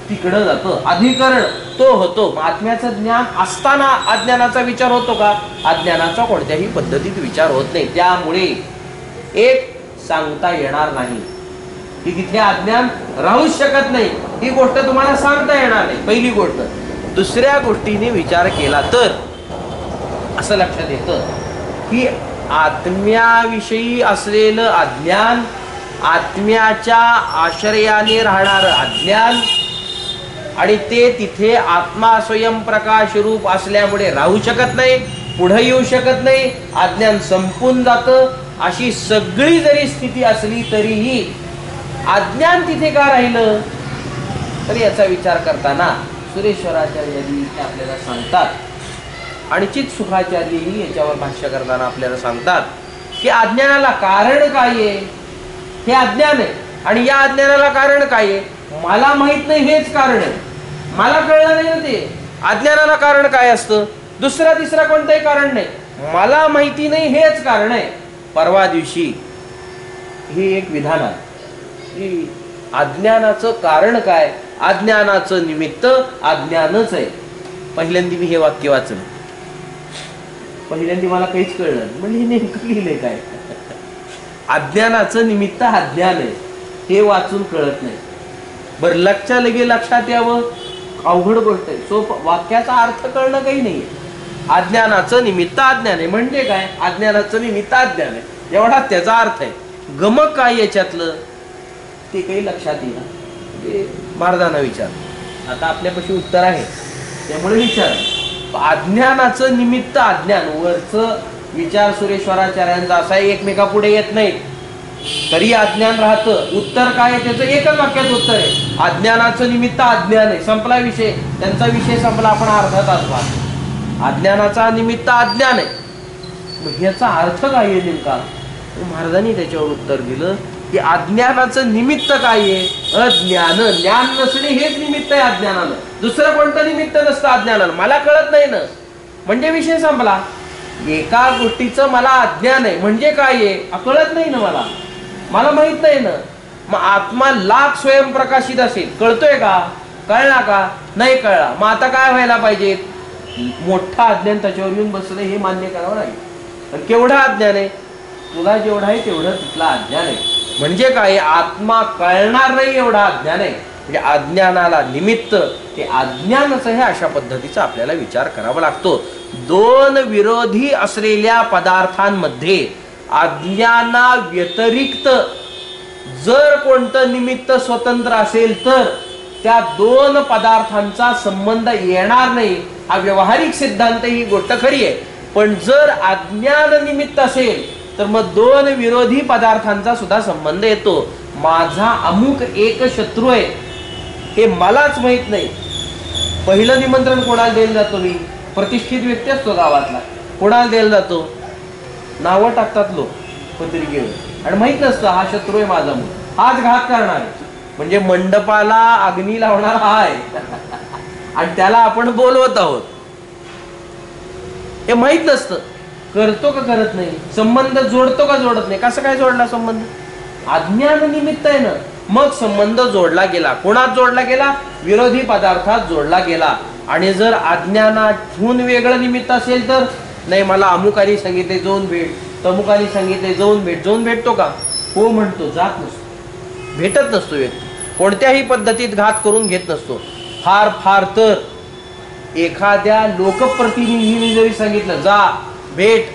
तिकडं जातं, अधिकरण तो होतो. आत्म्याचं ज्ञान असताना अज्ञानाचा विचार होतो का? अज्ञानाचा कोणत्याही पद्धतीत विचार होत नाही. त्यामुळे एक सांगता येणार नाही की तिथे अज्ञान राहूच शकत नाही, ही गोष्ट तुम्हाला सांगता येणार नाही, पहिली गोष्ट. दुसऱ्या गोष्टीने विचार केला तर असं लक्षात येतं की आत्म्याविषयी असलेलं अज्ञान, आत्म्याच्या आश्रयाने राहणारं अज्ञान आणि ते तिथे आत्मा स्वयंप्रकाश रूप असल्यामुळे राहू शकत नाही, पुढे येऊ शकत नाही, अज्ञान संपून जातं. अशी सगळी जरी स्थिती असली तरीही अज्ञान तिथे का राहिलं? तर याचा विचार करताना सुरेश्वराचार्यजी आपल्याला सांगतात आणि चित सुखाचार्यही याच्यावर भाष्य करताना आपल्याला सांगतात की अज्ञानाला कारण काय आहे? हे अज्ञान आहे आणि या अज्ञानाला कारण काय आहे? मला माहित नाही हेच कारण आहे. मला कळलं नाही ते अज्ञानाला कारण काय असतं? दुसरा तिसरा कोणतंही कारण नाही, मला माहिती नाही हेच कारण आहे. परवा दिवशी हे एक विधान आहे की अज्ञानाचं कारण काय? अज्ञानाचं निमित्त अज्ञानच आहे. पहिल्यांदा मी हे वाक्य वाचलं, पहिल्यांदा मला काहीच कळलं नाही. म्हणजे हे नेमकं लिहिलंय काय? अज्ञानाचं निमित्त अज्ञान आहे हे वाचून कळत नाही. बरं लक्षात लगे लक्षात यावं, अवघड गोष्ट आहे. वाक्याचा अर्थ कळणं काही नाहीये. अज्ञानाचं निमित्त अज्ञान आहे म्हणजे काय? अज्ञानाचं निमित्त अज्ञान आहे एवढा त्याचा अर्थ आहे. गमक काय याच्यातलं ते काही लक्षात येईल. महाराजांना विचार, आता आपल्यापाशी उत्तर आहे त्यामुळे विचार. अज्ञानाचं निमित्त अज्ञान, वरचं विचार सुरेश्वराचार्यांचा असा एकमेकापुढे येत नाहीत तरी अज्ञान राहतं. उत्तर काय आहे त्याचं एकच वाक्यात उत्तर आहे, अज्ञानाचं निमित्त अज्ञान आहे. संपला विषय, त्यांचा विषय संपला. आपण अर्धा तास पाहतो अज्ञानाचा निमित्त अज्ञान आहे. मग ह्याचा अर्थ काय आहे नेमका? महाराजांनी त्याच्यावर उत्तर दिलं की अज्ञानाचं निमित्त काय आहे? अज्ञान. ज्ञान नसणे हेच निमित्त आहे अज्ञानानं, दुसरं कोणतं निमित्त नसतं अज्ञानानं. मला कळत नाही ना म्हणजे विषय संपला. एका गोष्टीचं मला अज्ञान आहे म्हणजे काय आहे? कळत नाही ना मला माहित नाही ना. मग आत्मा लाख स्वयंप्रकाशित असेल, कळतोय का? कळला का? नाही कळला. मग आता काय व्हायला पाहिजे? मोठा अज्ञान त्याच्यावर येऊन बसलं हे मान्य करावं लागेल. पण केवढा अज्ञान आहे? तुला जेवढा आहे तेवढं तिथला अज्ञान आहे. म्हणजे काय? आत्मा कळणार नाही एवढा अज्ञान आहे. म्हणजे अज्ञानाला निमित्त ते अज्ञानच आहे अशा पद्धतीचा आपल्याला विचार करावा लागतो. दोन विरोधी असलेल्या पदार्थांमध्ये अज्ञाना व्यतिरिक्त जर कोणतं निमित्त स्वतंत्र असेल तर त्या दोन पदार्थांचा संबंध येणार नाही. हा व्यावहारिक सिद्धांत, ही गोष्ट खरी आहे. पण जर अज्ञान निमित्त असेल तर मग दोन विरोधी पदार्थांचा सुद्धा संबंध येतो. माझा अमुक एक शत्रू आहे हे मलाच माहित नाही. पहिलं निमंत्रण कोणाला द्यायला जातो? मी प्रतिष्ठित व्यक्ती असतो गावातला, कोणाला द्यायला जातो? नावं टाकतात लोक पत्रिकेवर आणि माहित नसतं हा शत्रू आहे माझा, म्हणून हाच घात करणार आहे. म्हणजे मंडपाला अग्नी लावणार हा आहे आणि त्याला आपण बोलवत आहोत हे माहित नसतं. करतो का करत नाही? संबंध जोडतो का जोडत नाही? कसं काय जोडला संबंध? अज्ञान निमित्त आहे ना. मग संबंध जोडला गेला. कोणात जोडला गेला? विरोधी पदार्थात जोडला गेला. आणि जर अज्ञानातून वेगळं निमित्त असेल तर नाही, मला अमुकाने सांगितले जाऊन भेट, तमुकाने सांगितले जाऊन भेट. जाऊन भेटतो का? हो म्हणतो, जात नसतो, भेटत नसतो. व्यक्ती कोणत्याही पद्धतीत घात करून घेत नसतो. फार फार तर एखाद्या लोकप्रतिनिधीने जरी सांगितलं जा भेट,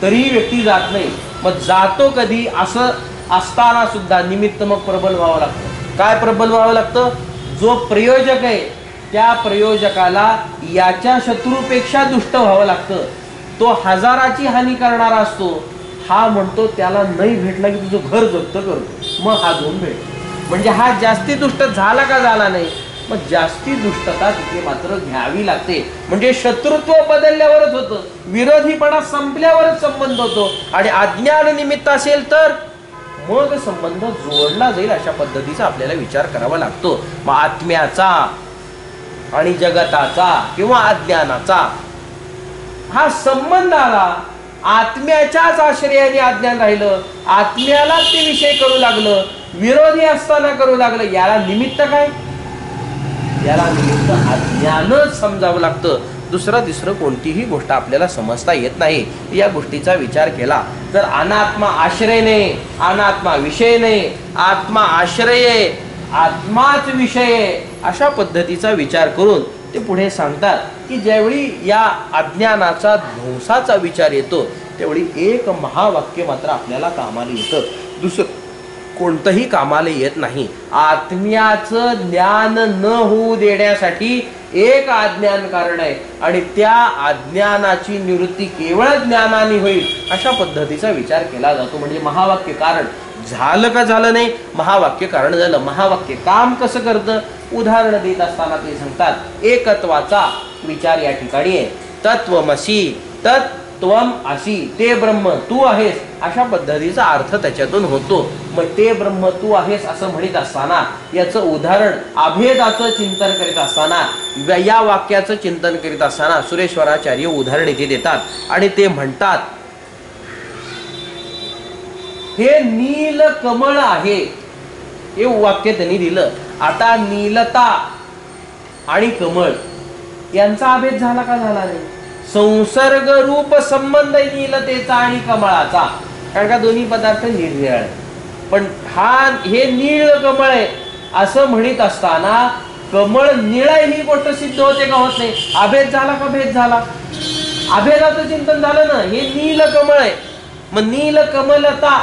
तरीही व्यक्ती जात नाही. मग जातो कधी? असं असताना सुद्धा निमित्त मग प्रबल व्हावं लागतं. काय प्रबल व्हावं लागतं? जो प्रयोजक आहे त्या प्रयोजकाला याच्या शत्रूपेक्षा दुष्ट व्हावं लागतं. तो हजाराची हानी करणारा असतो, हा म्हणतो त्याला नाही भेटला की तुझं घर जप्त करतो, मग हा दोन भेट. म्हणजे हा जास्ती दुष्ट झाला का झाला नाही? मग जास्ती दुष्टता तिथे मात्र घ्यावी लागते. म्हणजे शत्रुत्व बदलल्यावरच होतं, विरोधीपणा संपल्यावरच संबंध होतो. आणि अज्ञान निमित्त असेल तर मग संबंध जोडला जाईल अशा पद्धतीचा आपल्याला विचार करावा लागतो. मग आत्म्याचा आणि जगताचा किंवा अज्ञानाचा हा संबंध आला, आत्म्याच्याच आश्रयाने अज्ञान राहिलं, आत्म्याला ते विषय करू लागलं, विरोधी असताना करू लागलं. याला निमित्त काय? याला निमित्त अज्ञानच समजावं लागतं. दुसरं तिसरं कोणतीही गोष्ट आपल्याला समजता येत नाही. या गोष्टीचा विचार केला तर अनात्मा आश्रय नाही, अनात्मा विषय नाही, आत्मा आश्रय आहे, आत्माच विषय आहे, अशा पद्धतीचा विचार करून ते पुढे सांगतात की ज्यावेळी या अज्ञानाचा ध्वंसाचा विचार येतो त्यावेळी एक महावाक्य मात्र आपल्याला कामाला येतं, दुसरं कोणतंही कामाला येत नाही. आत्म्याचं ज्ञान न होऊ देण्यासाठी एक अज्ञान कारण आहे आणि त्या अज्ञानाची निवृत्ती केवळ ज्ञानाने होईल अशा पद्धतीचा विचार केला जातो. म्हणजे महावाक्य कारण झालं का झालं नाही? महावाक्य कारण झालं. महावाक्य काम कसं करतं? उदाहरण देत असताना ते सांगतात एकत्वाचा विचार या ठिकाणी आहे. तत्वमसी, तत्त्वम असी, ते ब्रह्म तू आहेस अशा पद्धतीचा अर्थ त्याच्यातून होतो. मग ते ब्रह्म तू आहेस असं म्हणत असताना याचं उदाहरण अभेदाचं चिंतन करीत असताना, या वाक्याचं चिंतन करीत असताना सुरेश्वराचार्य उदाहरण इथे देतात आणि ते म्हणतात हे नील कमळ आहे. हे वाक्य त्यांनी दिलं. आता नीलता आणि कमळ यांचा अभेद झाला का झाला नाही? संसर्ग रूप संबंध नीलतेचा आणि कमळाचा, कारण का दोन्ही पदार्थ निरनिराळे आहेत. पण हे नीळ कमळ आहे असं म्हणत असताना कमळ निळ ही गोष्ट सिद्ध होते का होत नाही? अभेद झाला का भेद झाला? अभेदाचं चिंतन झालं ना. हे नील कमळ आहे, मग नील कमलता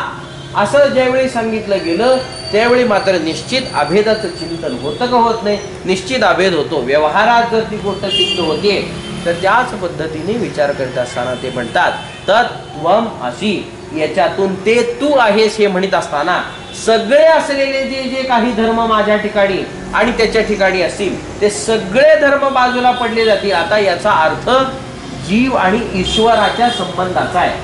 असं ज्यावेळी सांगितलं गेलं त्यावेळी मात्र निश्चित अभेदाचं चिंतन होतं का होत नाही? निश्चित अभेद होतो. व्यवहारात जर ती गोष्ट सिद्ध होते तर त्याच पद्धतीने विचार करत असताना ते म्हणतात तत्त्वम अशी, याच्यातून ते तू आहेस हे म्हणत असताना सगळे असलेले जे जे काही धर्म माझ्या ठिकाणी आणि त्याच्या ठिकाणी असतील ते सगळे धर्म बाजूला पडले जातील. आता याचा अर्थ जीव आणि ईश्वराच्या संबंधाचा आहे.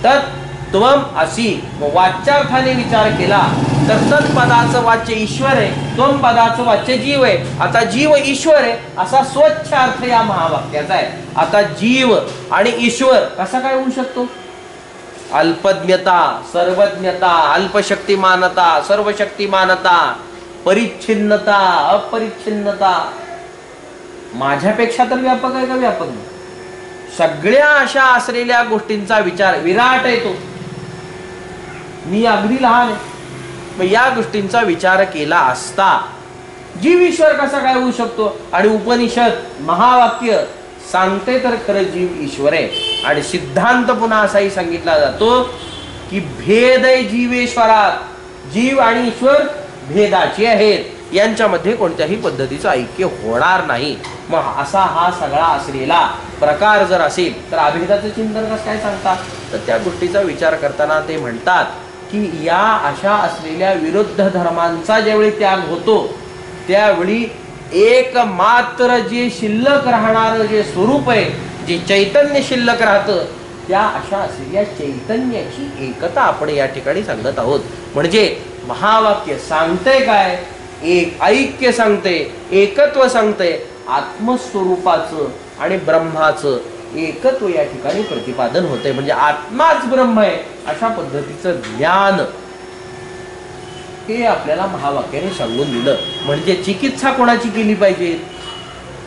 तत्त्वम अशी वाच्यार्थाने विचार केला तर तत्पदाचं वाच्य ईश्वर आहे, त्वम पदाचं वाच्य जीव आहे. आता जीव ईश्वर आहे असा स्वच्छ अर्थ या महावाक्याचा आहे. आता जीव आणि ईश्वर कसा काय होऊ शकतो? अल्पज्ञता, सर्वज्ञता, अल्पशक्तिमानता, सर्वशक्तिमानता, परिच्छिन्नता, अपरिच्छिन्नता. माझ्यापेक्षा तर व्यापक आहे का व्यापक नाही? सगळ्या अशा असलेल्या गोष्टींचा विचार, विराट आहे तो, मी अगदी लहान आहे, मग या गोष्टींचा विचार केला असता जीव ईश्वर कसा काय होऊ शकतो? आणि उपनिषद महावाक्य सांगते तर खरं जीव ईश्वर आहे. आणि सिद्धांत पुन्हा असाही सांगितला जातो की भेद आहे जीवेश्वरात, जीव आणि ईश्वर भेदाचे आहेत, यांच्यामध्ये कोणत्याही पद्धतीचं ऐक्य होणार नाही. मग असा हा सगळा असलेला प्रकार जर असेल तर अभेदाचं चिंतन कसं काय सांगतात? तर त्या गोष्टीचा विचार करताना ते म्हणतात की या अशा असलेल्या विरुद्ध धर्मांचा ज्यावेळी त्याग होतो त्यावेळी एकमात्र जे शिल्लक राहणारं जे स्वरूप आहे, जे चैतन्य शिल्लक राहतं, त्या अशा असलेल्या चैतन्याची एकता आपण या ठिकाणी सांगत आहोत. म्हणजे महावाक्य सांगते काय? एक ऐक्य सांगते, एकत्व सांगते, आत्मस्वरूपाचं आणि ब्रह्माचं एकत्व या ठिकाणी प्रतिपादन होते. म्हणजे आत्माच ब्रह्म आहे अशा पद्धतीचं ज्ञान हे आपल्याला महावाक्याने सांगून दिलं. म्हणजे चिकित्सा कोणाची केली पाहिजे?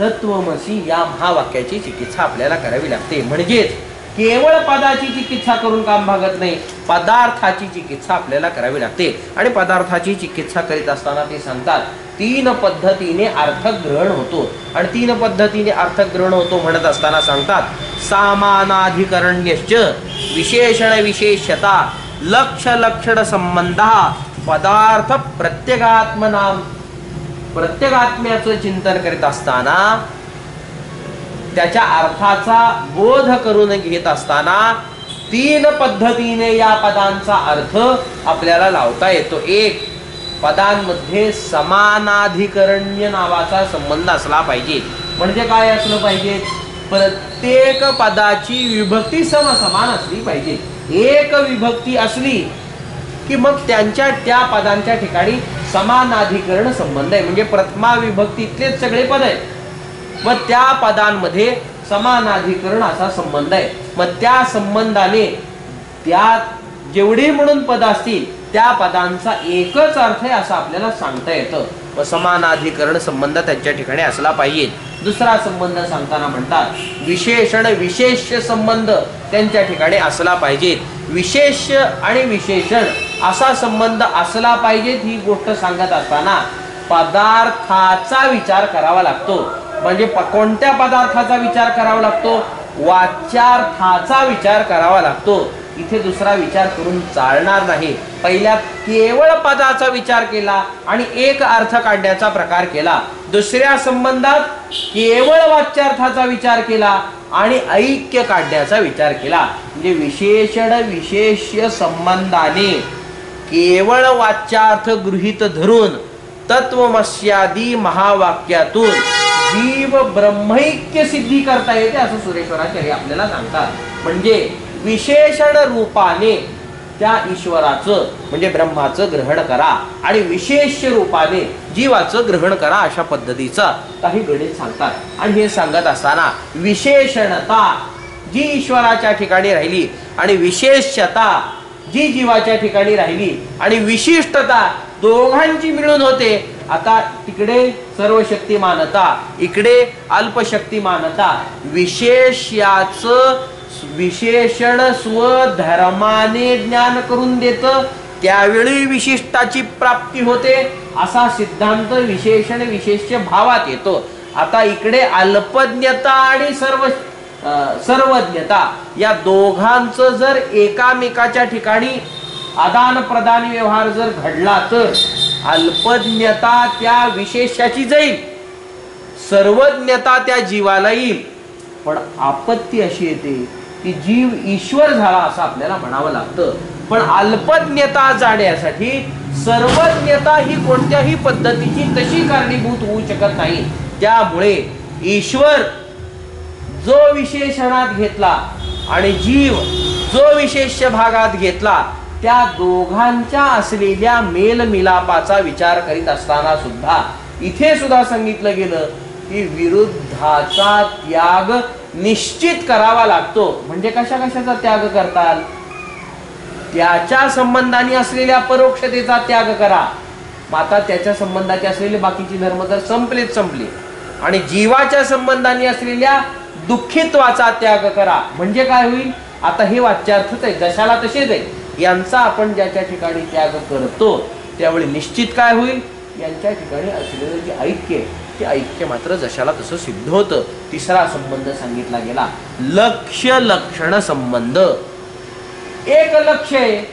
तत्वमसी या महावाक्याची चिकित्सा आपल्याला करावी लागते. म्हणजेच केवळ पदाची चिकित्सा करून काम भागत नाही, पदार्थाची चिकित्सा आपल्याला करावी लागते. आणि पदार्थाची चिकित्सा करीत असताना ते सांगतात 3 पद्धतीने अर्थग्रहण होतो. आणि 3 पद्धतीने अर्थग्रहण होतो म्हणत असताना सांगतात सामानाधिकरण्यश्च विशेषण विशेषता लक्ष लक्षण संबंध पदार्थ प्रत्यगात्मनाम. प्रत्यगात्म्याचं चिंतन करीत असताना त्याच्या अर्थाचा बोध करून घेत असताना 3 पद्धतीने या पदांचा अर्थ आपल्याला लावता येतो. एक, पदांमध्ये समानाधिकरण्य नावाचा संबंध असला पाहिजे. म्हणजे काय असलं पाहिजे? प्रत्येक पदाची विभक्ती समान असली पाहिजे. एक विभक्ती असली की मग त्यांच्या त्या पदांच्या ठिकाणी समानाधिकरण संबंध आहे. म्हणजे प्रथमा विभक्तीतलेच सगळे पद आहेत, मग त्या पदांमध्ये समानाधिकरण असा संबंध आहे. मग त्या संबंधाने त्यात जेवढे म्हणून पद असतील त्या पदांचा एकच अर्थ आहे असं आपल्याला सांगता येतं. व समानाधिकरण संबंध त्यांच्या ठिकाणी असला पाहिजे. दुसरा संबंध सांगताना म्हणतात विशेषण विशेष्य संबंध त्यांच्या ठिकाणी असला पाहिजे. विशेष आणि विशेषण असा संबंध असला पाहिजे ही गोष्ट सांगत असताना पदार्थाचा विचार करावा लागतो. म्हणजे कोणत्या पदार्थाचा विचार करावा लागतो? वाच्यार्थाचा विचार करावा लागतो. इथे दुसरा विचार करून चालणार नाही. पहिल्या केवळ पदाचा विचार केला आणि एक अर्थ काढण्याचा प्रकार केला. दुसऱ्या संबंधात केवळ वाच्यार्थाचा विचार केला आणि ऐक्य काढण्याचा विचार केला. म्हणजे विशेषण विशेष्य संबंधाने केवळ वाच्यार्थ गृहीत धरून तत्वमस्यादी महावाक्यातून जीव ब्रह्मैक्य सिद्धी करता येते असं सुरेश्वराचार्य आपल्याला सांगतात. म्हणजे विशेषण रूपाने त्या ईश्वराचं म्हणजे ब्रह्माचं ग्रहण करा आणि विशेष रूपाने जीवाचं ग्रहण करा अशा पद्धतीचा काही गणित सांगतात. आणि हे सांगत असताना विशेषणता जी ईश्वराच्या ठिकाणी राहिली आणि विशेषता जी जीवाच्या ठिकाणी राहिली आणि विशिष्टता दोघांची मिळून होते आता तिकडे सर्वशक्तिमानता, इकडे अल्पशक्तिमानता, विशेष याचं विशेषण स्वधर्माने ज्ञान करून देतं, त्यावेळी विशिष्टाची प्राप्ती होते असा सिद्धांत विशेषण विशेष्य भावात येतो. आता इकडे अल्पज्ञता आणि सर्वज्ञता या दोघांचं जर एकामेकाच्या ठिकाणी आदान प्रदान व्यवहार जर घडला तर अल्पज्ञता त्या विशेषाची जाईल, सर्वज्ञता त्या जीवाला येईल. पण आपत्ती अशी येते की जीव ईश्वर झाला असं आपल्याला म्हणावं लागतं. पण अल्पज्ञता जाण्यासाठी सर्वज्ञता ही कोणत्याही पद्धतीची तशी कारणीभूत होऊ शकत नाही. त्यामुळे ईश्वर जो विशेषणात घेतला आणि जीव जो विशेष भागात घेतला, त्या दोघांच्या असलेल्या मेलमिलापाचा विचार करीत असताना सुद्धा इथे सुद्धा सांगितलं गेलं की विरुद्धाचा त्याग निश्चित करावा लागतो. म्हणजे कशा कशाचा त्याग करताल? त्याच्या संबंधाने असलेल्या परोक्षतेचा त्याग करा. आता त्याच्या संबंधाचे असलेले बाकीचे धर्म तर संपलेच संपले, आणि जीवाच्या संबंधाने असलेल्या दुःखित्वाचा त्याग करा. म्हणजे काय होईल? आता हे वाच्यार्थच आहे, जशाला तसेच आहे. यांचा आपण ज्याच्या ठिकाणी त्याग करतो त्यावेळी निश्चित काय होईल? यांच्या ठिकाणी असलेलं जे ऐक्य, ते ऐक्य मात्र जशाला तसं सिद्ध होतं. तिसरा संबंध सांगितला गेला, लक्ष्य लक्षण संबंध. एक लक्ष्य आहे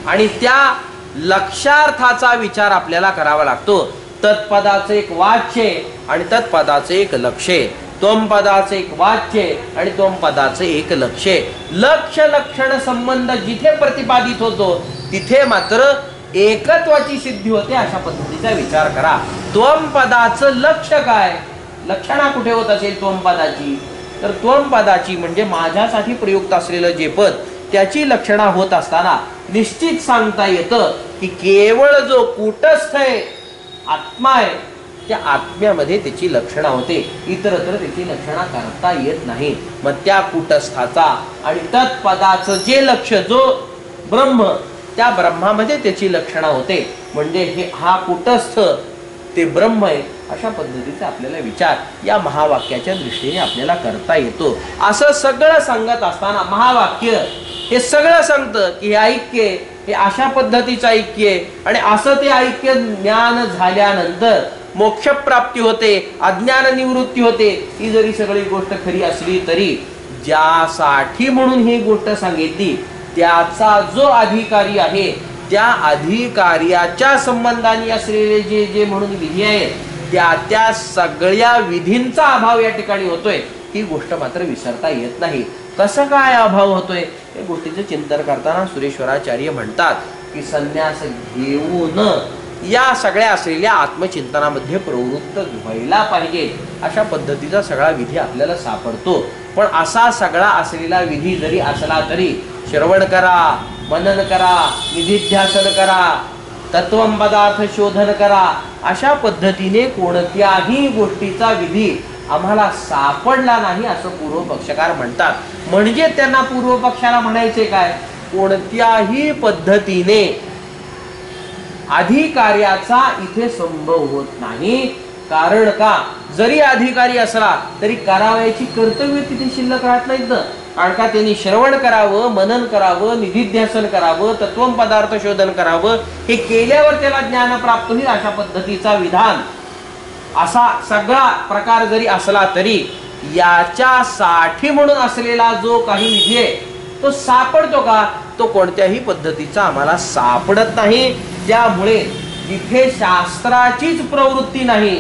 आणि त्या लक्षार्थाचा विचार आपल्याला करावा लागतो. तत्पदाचं एक वाच्य आहे आणि तत्पदाचं एक लक्ष्य आहे. त्वम पदाचं एक वाच्य आहे आणि त्वम पदाचं एक लक्ष्य आहे. लक्ष्य लक्षण संबंध जिथे प्रतिपादित होतो तिथे मात्र एकत्वाची सिद्धी होते. अशा पद्धतीचा विचार करा. त्वम पदाचं लक्ष्य काय? लक्षणा कुठे होत असेल त्वम पदाची? तर त्वम पदाची म्हणजे माझ्यासाठी प्रयुक्त असलेलं जे पद, त्याची लक्षणा होत असताना निश्चित सांगता येतं की केवळ जो कूटस्थ आहे, आत्मा आहे, त्या आत्म्यामध्ये त्याची लक्षणा होते, इतरत्र त्याची लक्षणा करता येत नाही. मग त्या कूटस्थाचा आणि तत्पदाचं जे लक्ष, जो ब्रह्म, त्या ब्रह्मामध्ये त्याची लक्षणा होते. म्हणजे हा कूटस्थ ते ब्रह्म आहे, अशा पद्धतीचा आपल्याला विचार या महावाक्याच्या दृष्टीने आपल्याला करता येतो. असं सगळं सांगत असताना महावाक्य हे सगळं सांगतं की हे ऐक्य, हे अशा पद्धतीचं ऐक्य आहे आणि असं ते ऐक्य ज्ञान झाल्यानंतर मोक्षप्राप्ती होते, अज्ञान निवृत्ती होते. ही जरी सगळी गोष्ट खरी असली तरी ज्यासाठी म्हणून ही गोष्ट सांगितली त्याचा जो अधिकारी आहे, त्या अधिकार्याच्या संबंधाने असलेले जे जे म्हणून विधी आहेत, त्या सगळ्या विधींचा अभाव या ठिकाणी होतोय. ही गोष्ट मात्र विसरता येत नाही. कसं काय अभाव होतोय या गोष्टीचं चिंतन करताना सुरेश्वराचार्य म्हणतात की संन्यास घेऊन या सगळ्या असलेल्या आत्मचिंतनामध्ये प्रवृत्त व्हायला पाहिजे. अशा पद्धतीचा सगळा विधी आपल्याला सापडतो. पण असा सगळा असलेला विधी जरी असला तरी श्रवण करा, मनन करा, निधिध्यासन करा, तत्वम पदार्थ शोधन करा, अशा पद्धतीने कोणत्याही गोष्टीचा विधी आम्हाला सापडला नाही असं पूर्वपक्षकार म्हणतात. म्हणजे त्यांना पूर्वपक्षाला म्हणायचे काय? कोणत्याही पद्धतीने अधिकार्याचा इथे संभव होत नाही. कारण का? जरी अधिकारी असला तरी करावयाची कर्तव्य तिथे शिल्लक राहत नाहीत. कारण का? त्यांनी श्रवण करावं, मनन करावं, निधिध्यासन करावं, तत्वम पदार्थ शोधन करावं. हे केल्यावर त्याला ज्ञान प्राप्त होईल. अशा पद्धतीचा विधान असा सगळा प्रकार जरी असला तरी याच्यासाठी म्हणून असलेला जो काही विधी आहे तो सापडतो का? तो कोणत्याही पद्धतीचा आम्हाला सापडत नाही. त्यामुळे जिथे शास्त्राचीच प्रवृत्ती नाही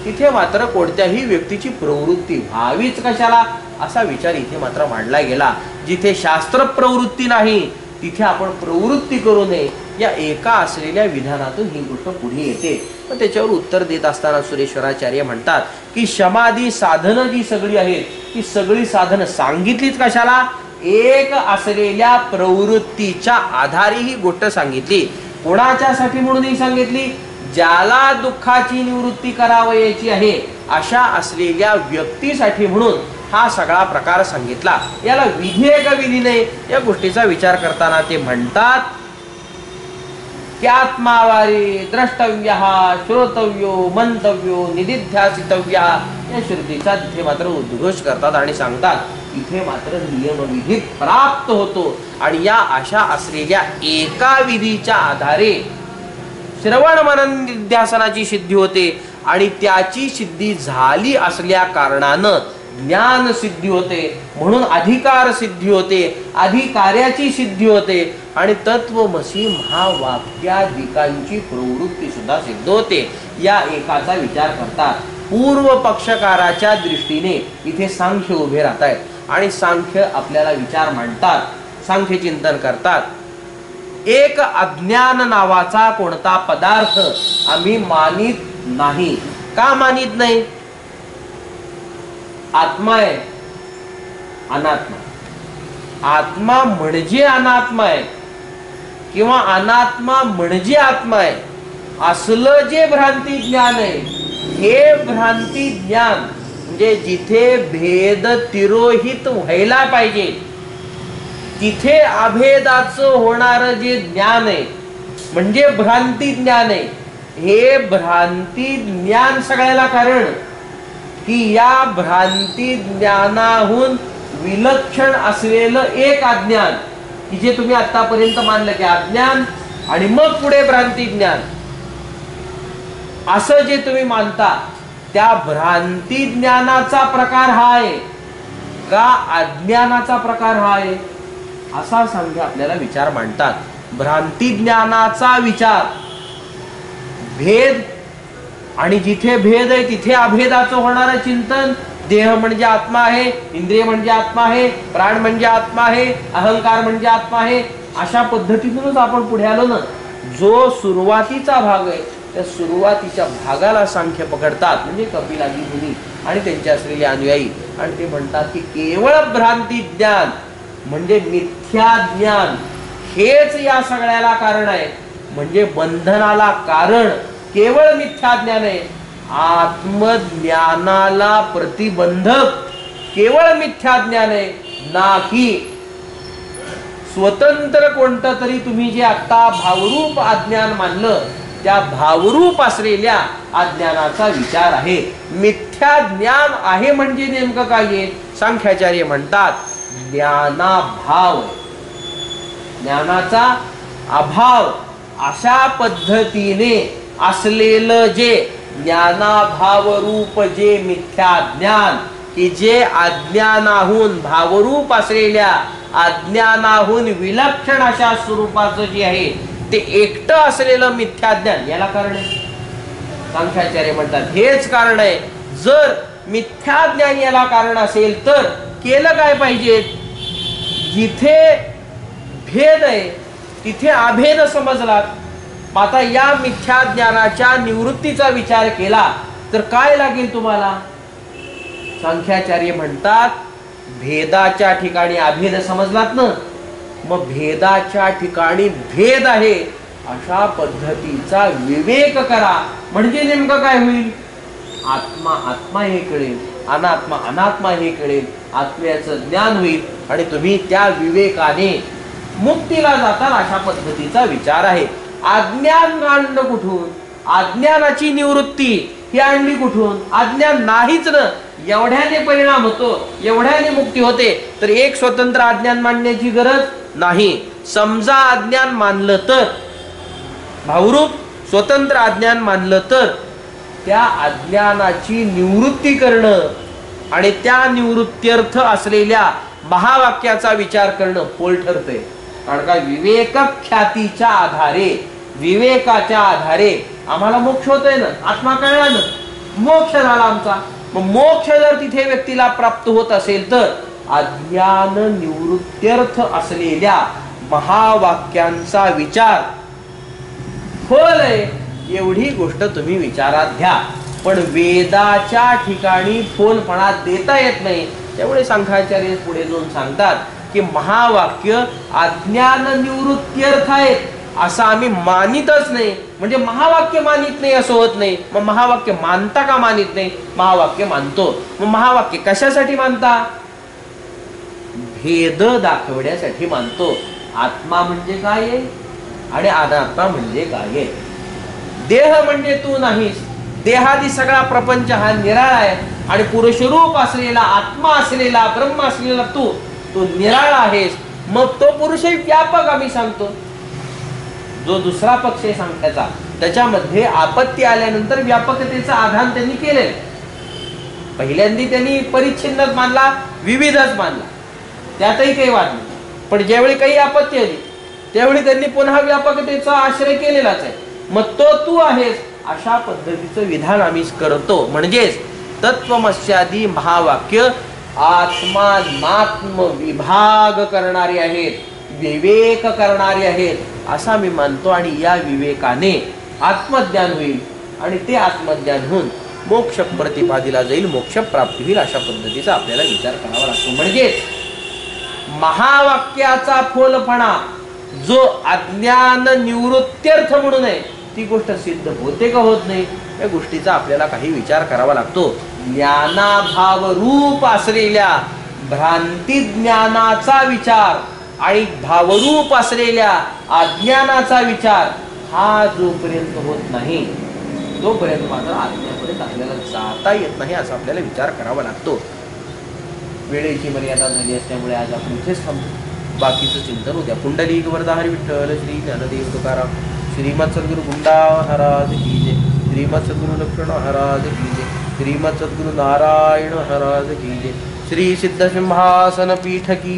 तिथे मात्र कोणत्याही व्यक्तीची प्रवृत्ती व्हावीच कशाला असा विचार इथे मात्र मांडला गेला. जिथे शास्त्र प्रवृत्ती नाही तिथे आपण प्रवृत्ती करू नये या एका असलेल्या विधानातून ही गोष्ट पुढे येते. पण त्याच्यावर उत्तर देत असताना सुरेश्वराचार्य म्हणतात की समाधी साधनं जी सगळी आहेत ती सगळी साधनं सांगितलीच कशाला? एक असलेल्या प्रवृत्तीच्या आधारे ही गोष्ट सांगितली. कोणाच्यासाठी म्हणून ही सांगितली? ज्याला दुःखाची निवृत्ती करावयाची आहे अशा असलेल्या व्यक्तीसाठी म्हणून हा सगळा प्रकार सांगितला. याला विधी आहे का विधी नाही या गोष्टीचा विचार करताना ते म्हणतात की आत्मावारी द्रष्टव्य श्रोतव्यो मंतव्यो निदिध्यासितव्या या श्रुतीचा तिथे मात्र उद्घोष करतात आणि सांगतात इथे मात्र नियमविधी प्राप्त होतो. आणि या अशा असलेल्या एका विधीच्या आधारे श्रवण मनन निध्यासनाची सिद्धी होते आणि त्याची सिद्धी झाली असल्या कारणानं ज्ञान सिद्धी होते, म्हणून अधिकार सिद्धी होते, अधिकार्याची सिद्धी होते आणि तत्वमसी महावाक्याधिकांची प्रवृत्ती सुद्धा सिद्ध होते. या एकाचा विचार करतात. पूर्व पक्षकाराच्या दृष्टीने इथे सांख्य उभे राहत आहेत आणि सांख्य आपल्याला विचार मांडतात, सांख्य चिंतन करतात. एक अज्ञान नावाचा कोणता पदार्थ आम्ही मानित नाही. का मानित नाही? आत्मा आहे, अनात्मा. आत्मा म्हणजे अनात्मा आहे किंवा अनात्मा म्हणजे आत्मा आहे असलं जे भ्रांती ज्ञान आहे, हे भ्रांती ज्ञान म्हणजे जिथे भेद तिरोहित व्हायला पाहिजे तिथे अभेदाचं होणारं जे ज्ञान आहे म्हणजे भ्रांती ज्ञान आहे. हे भ्रांती ज्ञान सगळ्याला कारण की या भ्रांती ज्ञानाहून विलक्षण असलेलं एक अज्ञान की जे तुम्ही आतापर्यंत मानलं की अज्ञान आणि मग पुढे भ्रांती ज्ञान असं जे तुम्ही मानता त्या भ्रांती ज्ञानाचा प्रकार हा आहे का अज्ञानाचा प्रकार हा आहे असा सांख्य आपल्याला विचार मांडतात. भ्रांती ज्ञानाचा विचार भेद आणि जिथे भेद आहे तिथे अभेदाचं होणारं चिंतन. देह म्हणजे आत्मा आहे, इंद्रिय म्हणजे आत्मा आहे, प्राण म्हणजे आत्मा आहे, अहंकार म्हणजे आत्मा आहे, अशा पद्धतीतूनच आपण पुढे आलो ना. जो सुरुवातीचा भाग आहे त्या सुरुवातीच्या भागाला सांख्य पकडतात म्हणजे कपिलादी मुनी आणि त्यांचे असलेले अनुयायी आणि ते म्हणतात की केवळ भ्रांती ज्ञान म्हणजे मिथ्या ज्ञान हेच या सगळ्याला कारण आहे. म्हणजे बंधनाला कारण केवळ मिथ्या ज्ञान आहे. आत्मज्ञानाला प्रतिबंधक केवळ मिथ्या ज्ञान आहे ना की स्वतंत्र कोणतं तरी तुम्ही जे आता भावरूप अज्ञान मानलं त्या भावरूप असलेल्या अज्ञानाचा विचार आहे. मिथ्या ज्ञान आहे म्हणजे नेमकं काय आहे? सांख्याचार्य म्हणतात ज्ञानाभाव, ज्ञानाचा अभाव अशा पद्धतीने असलेलं जे ज्ञानाभाव रूप जे मिथ्या ज्ञान की जे अज्ञानाहून भावरूप असलेल्या अज्ञानाहून विलक्षण अशा स्वरूपाचं जे आहे ते एकटं असलेलं मिथ्या ज्ञान याला कारण आहे. सांख्याचार्य म्हणतात हेच कारण आहे. जर मिथ्या ज्ञान याला कारण असेल तर केलं काय पाहिजे? जिथे भेद आहे तिथे अभेद समजलात. आता या मिथ्या ज्ञानाच्या निवृत्तीचा विचार केला तर काय लागेल तुम्हाला? सांख्याचार्य म्हणतात भेदाच्या ठिकाणी अभेद समजलात ना, मग भेदाच्या ठिकाणी भेद आहे अशा पद्धतीचा विवेक करा. म्हणजे नेमकं काय होईल? आत्मा आत्मा हे कळेल, अनात्मा अनात्मा हे कळेल, आत्म्याचं ज्ञान होईल आणि तुम्ही त्या विवेकाने मुक्तीला जाताल अशा पद्धतीचा विचार आहे. अज्ञान आणलं कुठून? अज्ञानाची निवृत्ती ही आणली कुठून? अज्ञान नाहीच ना. एवढ्याने परिणाम होतो, एवढ्याने मुक्ती होते तर एक स्वतंत्र अज्ञान मांडण्याची गरज नाही. समजा अज्ञान मानलं तर भावरूप स्वतंत्र अज्ञान मानलं तर त्या अज्ञानाची निवृत्ती करणं आणि त्या निवृत्त्यर्थ असलेल्या महावाक्याचा विचार करणं पोल ठरतंय. कारण का विवेक ख्यातीच्या आधारे विवेकाच्या आधारे आम्हाला मोक्ष होतोय ना. आत्मा कळला ना, मोक्ष झाला आमचा. मग मोक्ष जर तिथे व्यक्तीला प्राप्त होत असेल तर अज्ञान निवृत्त्यर्थ असलेल्या महावाक्यांचा विचार खोल आहे एवढी गोष्ट तुम्ही विचारात घ्या. पण वेदाच्या ठिकाणी फोलपणा देता येत नाही. त्यामुळे सांख्याचार्य पुढे जाऊन सांगतात की महावाक्य अज्ञान निवृत्त्यर्थ आहेत असं आम्ही मानितच नाही. म्हणजे महावाक्य मानित नाही असं होत नाही. मग महावाक्य मानता का मानित नाही? महावाक्य मानतो. मग महावाक्य कशासाठी मानता? भेद दाखवण्यासाठी मानतो. आत्मा म्हणजे काय आहे? आणि अनात्मा म्हणजे काय आहे? देह म्हणजे तू नाहीस, देहादी सगळा प्रपंच हा निराळा आहे आणि पुरुषरूप असलेला, आत्मा असलेला, ब्रह्म असलेला तू, तो निराळा आहेस. मग तो पुरुषही व्यापक आम्ही सांगतो. जो दुसरा पक्ष आहे सांगण्याचा, त्याच्यामध्ये आपत्ती आल्यानंतर व्यापकतेचं आधान त्यांनी केले. पहिल्यांदा त्यांनी परिच्छिन्नच मानला, विविधच मानला, त्यातही काही वाद नाही. पण ज्यावेळी काही आपत्ती आली त्यावेळी त्यांनी पुन्हा व्यापकतेचा आश्रय केलेलाच आहे. मग तो तू आहेस अशा पद्धतीचं विधान आम्ही करतो. म्हणजेच तत्वमस्यादी महावाक्य आत्मात्म विभाग करणारे आहेत, विवेक करणारे आहेत असा मी मानतो. आणि या विवेकाने आत्मज्ञान होईल आणि ते आत्मज्ञान होऊन मोक्ष प्रतिपादिला जाईल, मोक्ष प्राप्ती होईल. अशा पद्धतीचा आपल्याला विचार करावा लागतो. म्हणजेच महावाक्याचा फोलपणा जो अज्ञान निवृत्त्यर्थ म्हणून आहे, ती गोष्ट सिद्ध होते का होत नाही या गोष्टीचा आपल्याला काही विचार करावा लागतो. ज्ञानाभाव रूप असलेल्या भ्रांती ज्ञानाचा विचार आणि भावरूप असलेल्या अज्ञानाचा विचार हा जोपर्यंत होत नाही तोपर्यंत मात्र आज्ञापर्यंत आपल्याला जाता येत नाही असा आपल्याला विचार करावा लागतो. वेळेची मर्यादा झाली असल्यामुळे आज आपण इथेच थांबतो. बाकीचं चिंतन उद्या. पुंडलिक वरदा हरी विठ्ठल श्री ज्ञानदेव तुकाराम, श्रीमद सद्गुरु गुंडा महाराज की जय, श्रीमद सद्गुरु लक्ष्मण महाराज की जय, श्रीमद सद्गुरु नारायण महाराज की जय, श्री सिद्ध सिंहासन पीठ की